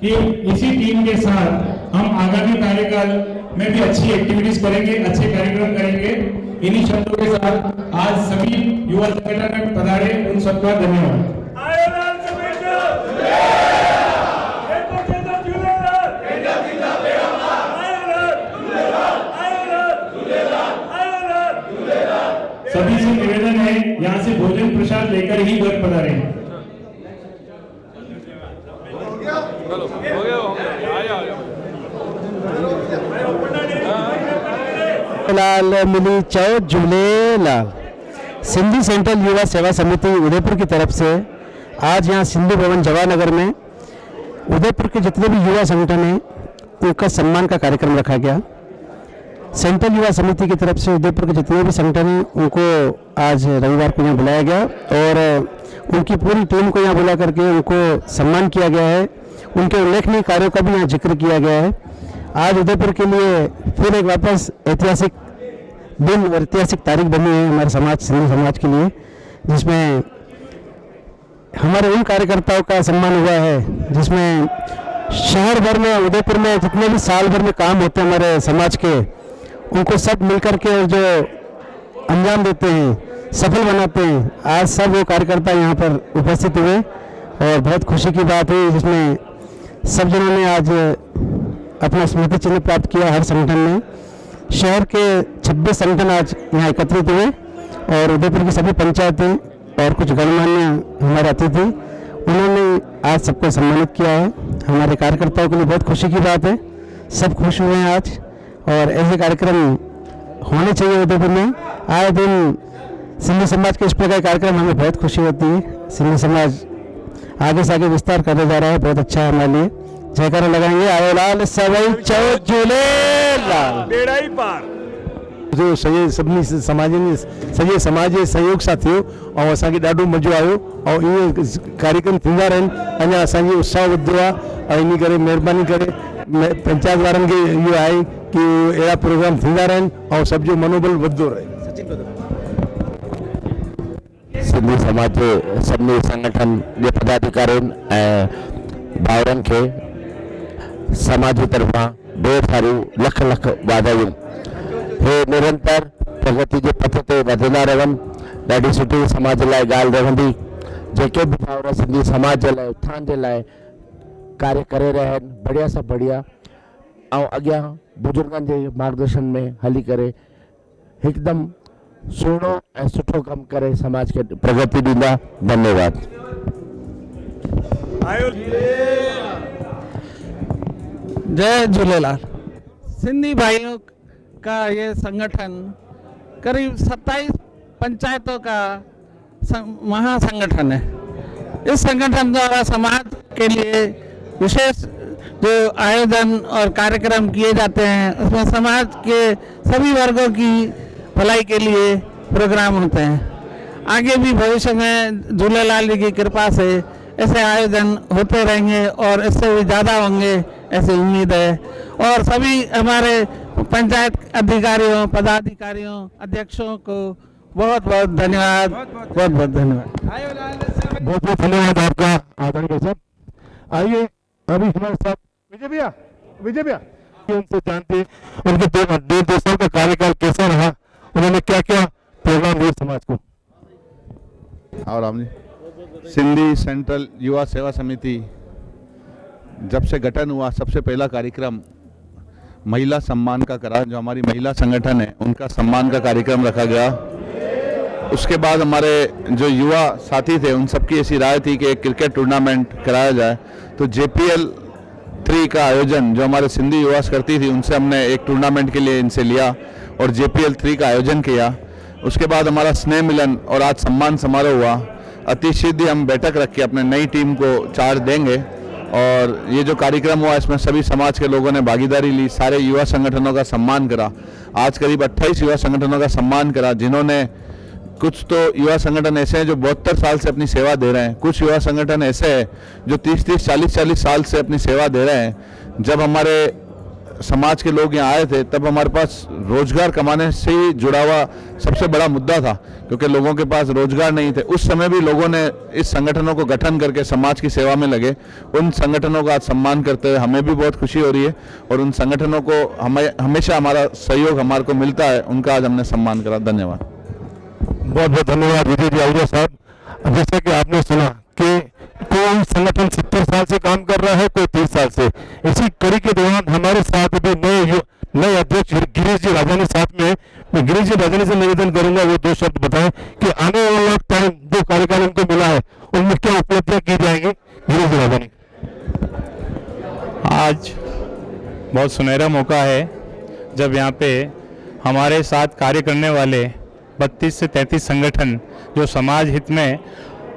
कि इसी टीम के साथ हम आगामी कार्यकाल में भी अच्छी एक्टिविटीज करेंगे, अच्छे कार्यक्रम करेंगे। इन्हीं शब्दों के साथ आज सभी युवा संगठन में पधारे उन सबका धन्यवाद। सभी से निवेदन है यहाँ से भोजन प्रसाद लेकर ही घर पधारे। लाल मिली चौ झूलेलाल। सिंधी सेंट्रल युवा सेवा समिति उदयपुर की तरफ से आज यहाँ सिंधु भवन जवाहरनगर में उदयपुर के जितने भी युवा संगठन हैं उनका सम्मान का कार्यक्रम रखा गया। सेंट्रल युवा समिति की तरफ से उदयपुर के जितने भी संगठन हैं उनको आज रविवार को यहाँ बुलाया गया और उनकी पूरी टीम को यहाँ बुला करके उनको सम्मान किया गया है। उनके उल्लेखनीय कार्यों का भी यहाँ जिक्र किया गया है। आज उदयपुर के लिए फिर एक वापस ऐतिहासिक दिन और ऐतिहासिक तारीख बनी है हमारे समाज, सिंधी समाज के लिए, जिसमें हमारे उन कार्यकर्ताओं का सम्मान हुआ है जिसमें शहर भर में, उदयपुर में जितने भी साल भर में काम होते हैं हमारे समाज के, उनको सब मिलकर के जो अंजाम देते हैं, सफल बनाते हैं। आज सब वो कार्यकर्ता यहाँ पर उपस्थित हुए और बहुत खुशी की बात हुई जिसमें सब जनों ने आज अपना स्मृति चिन्ह प्राप्त किया। हर संगठन ने, शहर के 26 संगठन आज यहाँ एकत्रित हुए और उदयपुर की सभी पंचायतें और कुछ गणमान्य हमारे अतिथि, उन्होंने आज सबको सम्मानित किया है। हमारे कार्यकर्ताओं के लिए बहुत खुशी की बात है, सब खुश हुए हैं आज और ऐसे कार्यक्रम होने चाहिए उदयपुर में। आए दिन सिंधी समाज के इस प्रकार कार्यक्रम हमें बहुत खुशी होती है। सिंधी समाज आगे से आगे विस्तार करने जा रहा है, बहुत अच्छा है हमारे लिए। जयकारा लगाएंगे आयो लाल सवई चौ झूलेलाल। बेड़ा ही पार। जो सॼे सभिनी समाजनि सॼे समाज जे सहयोग सां थियो ऐं असांखे ॾाढो मज़ो आयो ऐं इहे कार्यक्रम थींदा रहनि, अञा असांजी उत्साह वधंदो आहे। ऐं इन करे महिरबानी करे पंचायत वारनि खे इहो आहे कि अहिड़ा प्रोग्राम थींदा रहनि ऐं सभ जो मनोबल वधंदो रहे। सिंधी समाज जे सभिनी संगठन जे पदाधिकारियुनि ऐं भाउरनि खे समाज जी तरफ़ां ढेर सारियूं लख लख वाधायूं। हे निरंतर प्रगति जे पथ ते वधंदा रहनि, ॾाढी सुठी समाज लाइ ॻाल्हि रहंदी। जेके बि भाउर सिंधी समाज जे लाइ, उत्थान जे लाइ कार्य करे रहिया आहिनि, बढ़िया सां बढ़िया ऐं अॻियां बुजुर्गनि जे मार्गदर्शन में हली करे हिकदमि सुहिणो ऐं सुठो कमु करे समाज खे प्रगति ॾींदा। धन्यवाद। जय झूलेलाल। सिंधी भाइयों का ये संगठन करीब 27 पंचायतों का महासंगठन है। इस संगठन द्वारा समाज के लिए विशेष जो आयोजन और कार्यक्रम किए जाते हैं, उसमें समाज के सभी वर्गों की भलाई के लिए प्रोग्राम होते हैं। आगे भी भविष्य में झूलेलाल जी की कृपा से ऐसे आयोजन होते रहेंगे और इससे भी ज़्यादा होंगे ऐसी उम्मीद है। और सभी हमारे पंचायत अधिकारियों, पदाधिकारियों, अध्यक्षों को बहुत बहुत धन्यवाद, बहुत बहुत धन्यवाद। बहुत बहुत धन्यवाद आपका आदरणीय भाई साहब। आइए अभी हमारे साथ विजय भैया उनसे जानते उनके दो दोस्तों का कार्यकाल कैसा रहा, उन्होंने क्या क्या प्रोग्राम दिए समाज को। और राम जी, सिंधी सेंट्रल युवा सेवा समिति जब से गठन हुआ, सबसे पहला कार्यक्रम महिला सम्मान का करा। जो हमारी महिला संगठन है उनका सम्मान का कार्यक्रम रखा गया। उसके बाद हमारे जो युवा साथी थे उन सबकी ऐसी राय थी कि एक क्रिकेट टूर्नामेंट कराया जाए, तो JPL 3 का आयोजन जो हमारे सिंधी युवा करती थी उनसे हमने एक टूर्नामेंट के लिए इनसे लिया और JPL 3 का आयोजन किया। उसके बाद हमारा स्नेह मिलन और आज सम्मान समारोह हुआ। अति शीघ्र हम बैठक रख के अपने नई टीम को चार्ज देंगे और ये जो कार्यक्रम हुआ इसमें सभी समाज के लोगों ने भागीदारी ली, सारे युवा संगठनों का सम्मान करा। आज करीब 28 युवा संगठनों का सम्मान करा, जिन्होंने कुछ तो युवा संगठन ऐसे हैं जो 72 साल से अपनी सेवा दे रहे हैं, कुछ युवा संगठन ऐसे हैं जो 30-30, 40-40 साल से अपनी सेवा दे रहे हैं। जब हमारे समाज के लोग यहाँ आए थे तब हमारे पास रोजगार कमाने से ही जुड़ा हुआ सबसे बड़ा मुद्दा था, क्योंकि लोगों के पास रोजगार नहीं थे। उस समय भी लोगों ने इस संगठनों को गठन करके समाज की सेवा में लगे। उन संगठनों का आज सम्मान करते हुए हमें भी बहुत खुशी हो रही है और उन संगठनों को हमेशा हमारा सहयोग हमारे को मिलता है, उनका आज हमने सम्मान करा। धन्यवाद। बहुत बहुत धन्यवाद विजय जी आहूजा साहब। जैसा कि आपने सुना कि कोई संगठन 70 साल से काम कर रहा है, कोई 30 साल से। इसी कड़ी के दौरान हमारे साथ भी नए अध्यक्ष गिरीश जी राजानी साथ में। मैं गिरीश जी राजानी से निवेदन करूंगा वो 2 शब्द बताएं कि आने वाला टाइम जो कार्यकाल उनको मिला है उनमें क्या उपलब्धियां की जाएंगी। गिरीश जी राजानी। आज बहुत सुनहरा मौका है जब यहाँ पे हमारे साथ कार्य करने वाले 32 से 33 संगठन जो समाज हित में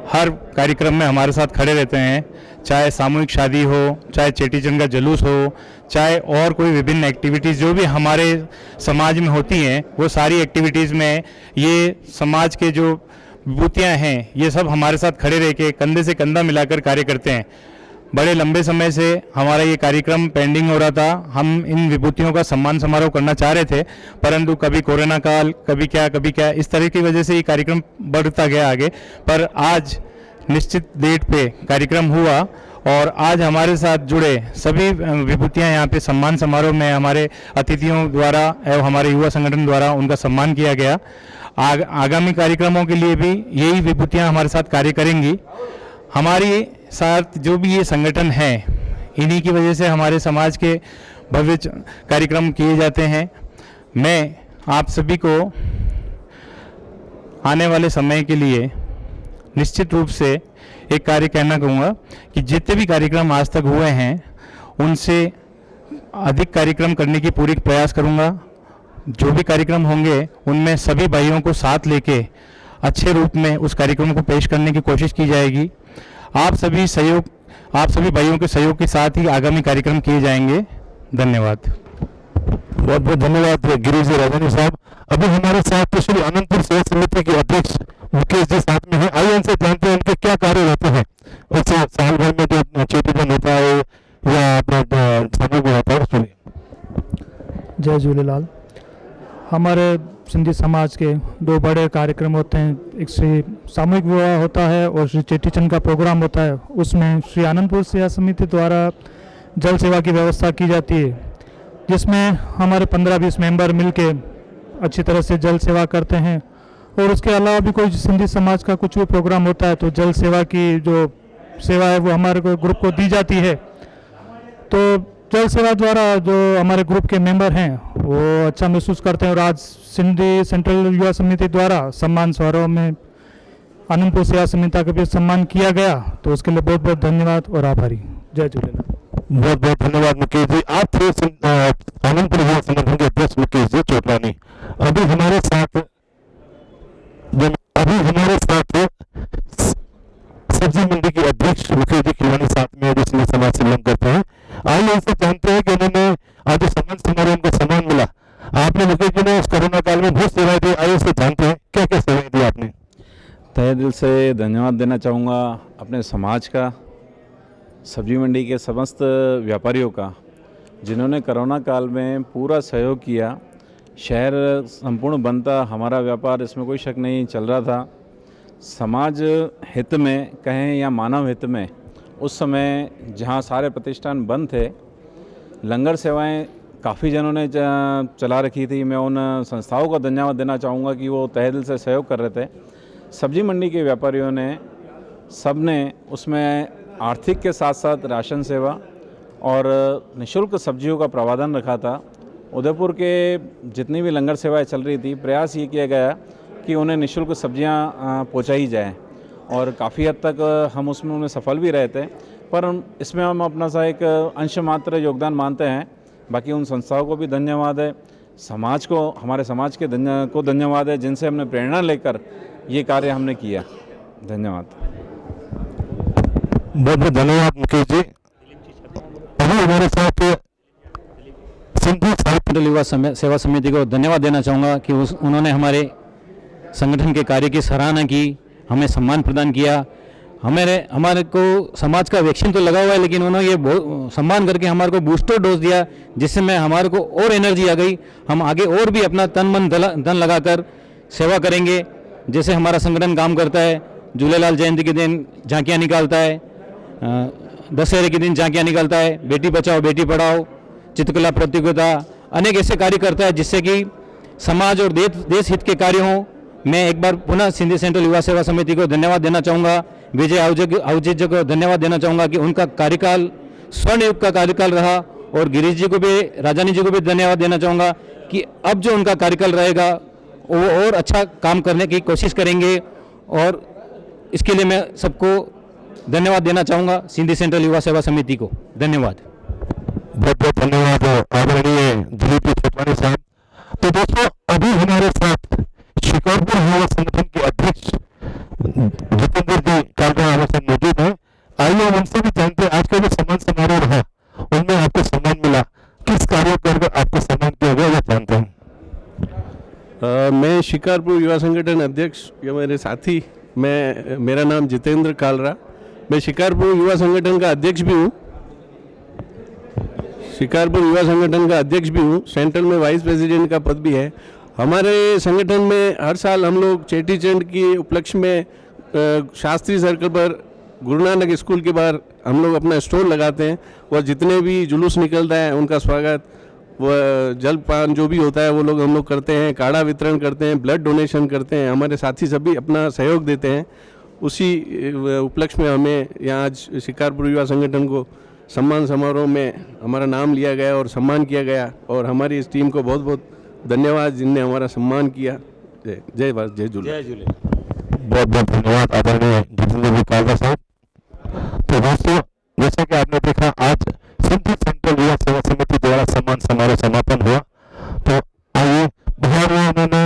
हर कार्यक्रम में हमारे साथ खड़े रहते हैं, चाहे सामूहिक शादी हो, चाहे चेटीचंद का जुलूस हो, चाहे और कोई विभिन्न एक्टिविटीज़ जो भी हमारे समाज में होती हैं, वो सारी एक्टिविटीज़ में ये समाज के जो विभूतियाँ हैं ये सब हमारे साथ खड़े रह के कंधे से कंधा मिलाकर कार्य करते हैं। बड़े लंबे समय से हमारा ये कार्यक्रम पेंडिंग हो रहा था। हम इन विभूतियों का सम्मान समारोह करना चाह रहे थे, परंतु कभी कोरोना काल, कभी क्या इस तरह की वजह से ये कार्यक्रम बढ़ता गया आगे। पर आज निश्चित डेट पे कार्यक्रम हुआ और आज हमारे साथ जुड़े सभी विभूतियाँ यहाँ पे सम्मान समारोह में हमारे अतिथियों द्वारा एवं हमारे युवा संगठन द्वारा उनका सम्मान किया गया। आगामी कार्यक्रमों के लिए भी यही विभूतियाँ हमारे साथ कार्य करेंगी। हमारी साथ जो भी ये संगठन है, इन्हीं की वजह से हमारे समाज के भव्य कार्यक्रम किए जाते हैं। मैं आप सभी को आने वाले समय के लिए निश्चित रूप से एक कार्य कहना कहूँगा कि जितने भी कार्यक्रम आज तक हुए हैं उनसे अधिक कार्यक्रम करने की पूरी प्रयास करूँगा। जो भी कार्यक्रम होंगे उनमें सभी भाइयों को साथ लेके अच्छे रूप में उस कार्यक्रम को पेश करने की कोशिश की जाएगी। आप सभी भाइयों के सहयोग के साथ ही आगामी कार्यक्रम किए जाएंगे। धन्यवाद। बहुत बहुत धन्यवाद गिरीश जी राजानी साहब। अभी हमारे साथ श्री आनंदपुर सेवा समिति के अध्यक्ष मुकेश जी साथ में हैं। आइए उनसे जानते हैं उनके क्या कार्य रहते हैं। उससे साल भर में जो चेटीचंद होता है या अपना समूह में होता है सुनिए। जय झूलेलाल। हमारे सिंधी समाज के 2 बड़े कार्यक्रम होते हैं, एक श्री सामूहिक विवाह होता है और श्री चेटीचंद का प्रोग्राम होता है। उसमें श्री आनंदपुर सेवा समिति द्वारा जल सेवा की व्यवस्था की जाती है, जिसमें हमारे 15-20 मेंबर मिलके अच्छी तरह से जल सेवा करते हैं। और उसके अलावा भी कोई सिंधी समाज का कुछ भी प्रोग्राम होता है तो जल सेवा की जो सेवा है वो हमारे ग्रुप को दी जाती है। तो जल सेवा द्वारा जो हमारे ग्रुप के मेंबर हैं वो अच्छा महसूस करते हैं। और आज सिंधी सेंट्रल युवा समिति द्वारा सम्मान समारोह में आनंदपुर सेवा समिति का भी सम्मान किया गया, तो उसके लिए बहुत बहुत धन्यवाद और आभारी। जय झूलेलाल। बहुत बहुत धन्यवाद मुकेश जी। आप थे आनंदपुर युवा संगठन के अध्यक्ष मुकेश जी चोटलानी। अभी हमारे साथ सब्जी मंडी के अध्यक्ष मुकेश जी खिलवानी साथ में जो सिंधी समाज से बिलोंग करते हैं। आइए उनसे जानते हैं कि उन्होंने आज सम्मान समारोह उनको सम्मान मिला। आपने मुकेश जी ने इस कोरोना काल में बहुत सेवाएं दी। आइए उससे जानते हैं क्या क्या सेवाएं दी आपने। तहे दिल से धन्यवाद देना चाहूँगा अपने समाज का, सब्जी मंडी के समस्त व्यापारियों का, जिन्होंने कोरोना काल में पूरा सहयोग किया। शहर संपूर्ण बंद था, हमारा व्यापार इसमें कोई शक नहीं चल रहा था। समाज हित में कहें या मानव हित में उस समय जहां सारे प्रतिष्ठान बंद थे, लंगर सेवाएं काफ़ी जनों ने चला रखी थी। मैं उन संस्थाओं का धन्यवाद देना चाहूँगा कि वो तहे दिल से सहयोग कर रहे थे। सब्जी मंडी के व्यापारियों ने सब ने उसमें आर्थिक के साथ साथ राशन सेवा और निःशुल्क सब्जियों का प्रावधान रखा था। उदयपुर के जितनी भी लंगर सेवाएं चल रही थी, प्रयास ये किया गया कि उन्हें निःशुल्क सब्जियां पहुंचाई जाएं और काफ़ी हद तक हम उसमें सफल भी रहे थे। पर इसमें हम अपना सा एक अंश मात्र योगदान मानते हैं। बाकी उन संस्थाओं को भी धन्यवाद है, समाज को, हमारे समाज के धन्यवाद है जिनसे हमने प्रेरणा लेकर ये कार्य हमने किया। धन्यवाद। बहुत बहुत धन्यवाद मुकेश जी। अभी हमारे साथ सिंधी साहित्य युवा सेवा समिति को धन्यवाद देना चाहूँगा कि उन्होंने हमारे संगठन के कार्य की सराहना की, हमें सम्मान प्रदान किया। हमारे को समाज का वैक्सीन तो लगा हुआ है, लेकिन उन्होंने ये सम्मान करके हमारे को बूस्टर डोज दिया, जिससे मैं हमारे को और एनर्जी आ गई। हम आगे और भी अपना तन मन धन लगाकर सेवा करेंगे। जैसे हमारा संगठन काम करता है, झूलेलाल जयंती के दिन झांकियाँ निकालता है, दशहरे के दिन झांकियाँ निकालता है, बेटी बचाओ बेटी पढ़ाओ, चित्रकला प्रतियोगिता, अनेक ऐसे कार्य करता है जिससे कि समाज और देश हित के कार्य हों। मैं एक बार पुनः सिंधी सेंट्रल युवा सेवा समिति को धन्यवाद देना चाहूँगा, विजय आहूजा को धन्यवाद देना चाहूँगा कि उनका कार्यकाल स्वर्ण युग का कार्यकाल रहा, और गिरीश जी को भी, राजानी जी को भी धन्यवाद देना चाहूँगा कि अब जो उनका कार्यकाल रहेगा वो और अच्छा काम करने की कोशिश करेंगे, और इसके लिए मैं सबको धन्यवाद देना चाहूँगा, सिंधी सेंट्रल युवा सेवा समिति को धन्यवाद। बहुत बहुत धन्यवाद आदरणीय दिलीप छटवानी साहब। तो दोस्तों, अभी हमारे साथ शिकारपुर युवा संगठन के अध्यक्ष जितेंद्र जी कालरा हमारे साथ मौजूद हैं। आइए हम उनसे भी जानते हैं आज का जो सम्मान समारोह रहा उनमें आपको सम्मान मिला, किस कार्य कर आपको सम्मान किया गया, वो जानते हैं। मैं शिकारपुर युवा संगठन अध्यक्ष, ये मेरे साथी, मेरा नाम जितेंद्र कालरा, मैं शिकारपुर युवा संगठन का अध्यक्ष भी हूँ। शिकारपुर युवा संगठन का अध्यक्ष भी हूँ, सेंट्रल में वाइस प्रेसिडेंट का पद भी है। हमारे संगठन में हर साल हम लोग चेटी चंड के उपलक्ष्य में शास्त्री सर्कल पर गुरु नानक स्कूल के बाहर हम लोग अपना स्टॉल लगाते हैं, और जितने भी जुलूस निकलता है उनका स्वागत, वह जलपान जो भी होता है वो लोग हम लोग करते हैं, काढ़ा वितरण करते हैं, ब्लड डोनेशन करते हैं, हमारे साथी सभी अपना सहयोग देते हैं। उसी उपलक्ष्य में हमें यहाँ आज शिकारपुर युवा संगठन को सम्मान समारोह में हमारा नाम लिया गया और सम्मान किया गया, और हमारी इस टीम को बहुत बहुत धन्यवाद जिनने हमारा सम्मान किया। जय भारत, जय झूले। बहुत बहुत धन्यवाद आदरणीय जितेंद्र कालरा साहब। तो दोस्तों, जैसा कि आपने देखा आज सिंधी सेंट्रल युवा सेवा समिति द्वारा सम्मान समारोह समापन हुआ। तो आइए बिहार में उन्होंने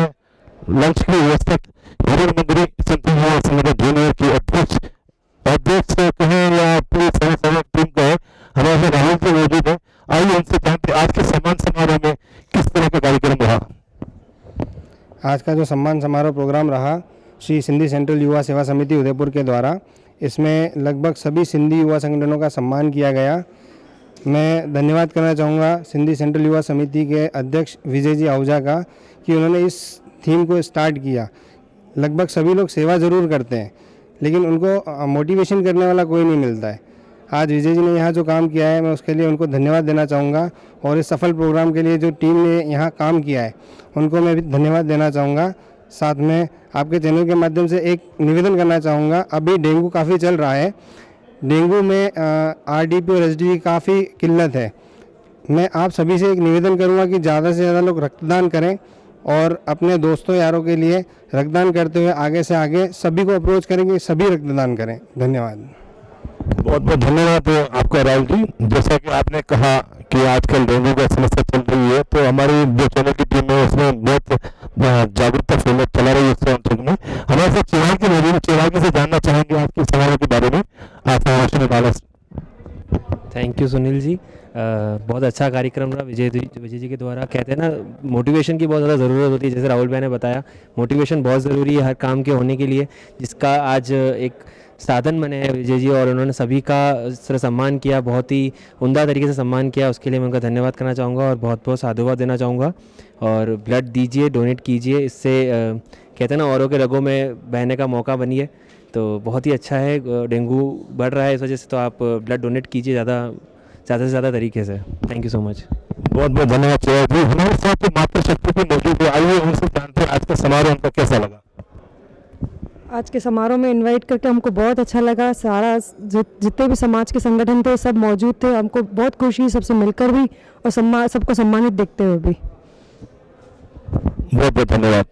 लंच की व्यवस्था हिरण मंदिरी सेंट्रल युवा संगठन जूनियर की अध्यक्ष कहें या पूरी स्वयंसेवक टीम कहे, हमारे साथ राहुल जी मौजूद है। आइए उनसे जानते आज के सम्मान समारोह में किस तरह का कार्यक्रम रहा। आज का जो सम्मान समारोह प्रोग्राम रहा श्री सिंधी सेंट्रल युवा सेवा समिति उदयपुर के द्वारा, इसमें लगभग सभी सिंधी युवा संगठनों का सम्मान किया गया। मैं धन्यवाद करना चाहूँगा सिंधी सेंट्रल युवा समिति के अध्यक्ष विजय जी आहूजा का कि उन्होंने इस थीम को स्टार्ट किया। लगभग सभी लोग सेवा ज़रूर करते हैं, लेकिन उनको मोटिवेशन करने वाला कोई नहीं मिलता है। आज विजय जी ने यहाँ जो काम किया है, मैं उसके लिए उनको धन्यवाद देना चाहूँगा, और इस सफल प्रोग्राम के लिए जो टीम ने यहाँ काम किया है उनको मैं भी धन्यवाद देना चाहूँगा। साथ में आपके चैनल के माध्यम से एक निवेदन करना चाहूँगा। अभी डेंगू काफ़ी चल रहा है, डेंगू में आरडीपी और एसडीपी की काफ़ी किल्लत है। मैं आप सभी से एक निवेदन करूँगा कि ज़्यादा से ज़्यादा लोग रक्तदान करें, और अपने दोस्तों यारों के लिए रक्तदान करते हुए आगे से आगे सभी को अप्रोच करें कि सभी रक्तदान करें। धन्यवाद। बहुत बहुत धन्यवाद आपका राहुल जी। जैसा कि आपने कहा कि आजकल डेंगू की समस्या चल रही है, तो हमारी जो चैनल की टीम है उसमें बहुत जागरूकता फैला चला रही है उसके अंतर्गत में। हमारे साथ चिराग की मौजूद, चिराग से जानना चाहेंगे आपके समारोह के बारे में, आप रोशनी डाला। थैंक यू सुनील जी, बहुत अच्छा कार्यक्रम रहा विजय जी के द्वारा। कहते हैं ना, मोटिवेशन की बहुत ज़्यादा ज़रूरत होती है। जैसे राहुल भाई ने बताया, मोटिवेशन बहुत ज़रूरी है हर काम के होने के लिए, जिसका आज एक साधन बने हैं विजय जी, और उन्होंने सभी का सर सम्मान किया, बहुत ही उम्दा तरीके से सम्मान किया। उसके लिए मैं उनका धन्यवाद करना चाहूँगा और बहुत बहुत साधुवाद देना चाहूँगा। और ब्लड दीजिए, डोनेट कीजिए, इससे कहते हैं ना औरों के रगों में बहने का मौका बनिए, तो बहुत ही अच्छा है। डेंगू बढ़ रहा है इस वजह से, तो आप ब्लड डोनेट कीजिए ज़्यादा से ज़्यादा तरीके से। Thank you so much. बहुत बहुत धन्यवाद चिराग जी। हमारे साथ मातृशक्ति भी मौजूद है, आइए उनसे जानते हैं आज का समारोह उनका कैसा लगा। आज के समारोह में इनवाइट करके हमको बहुत अच्छा लगा। सारा जितने भी समाज के संगठन थे सब मौजूद थे, हमको बहुत खुशी सबसे मिलकर भी, और सबको सम्मानित देखते हुए भी। बहुत बहुत धन्यवाद।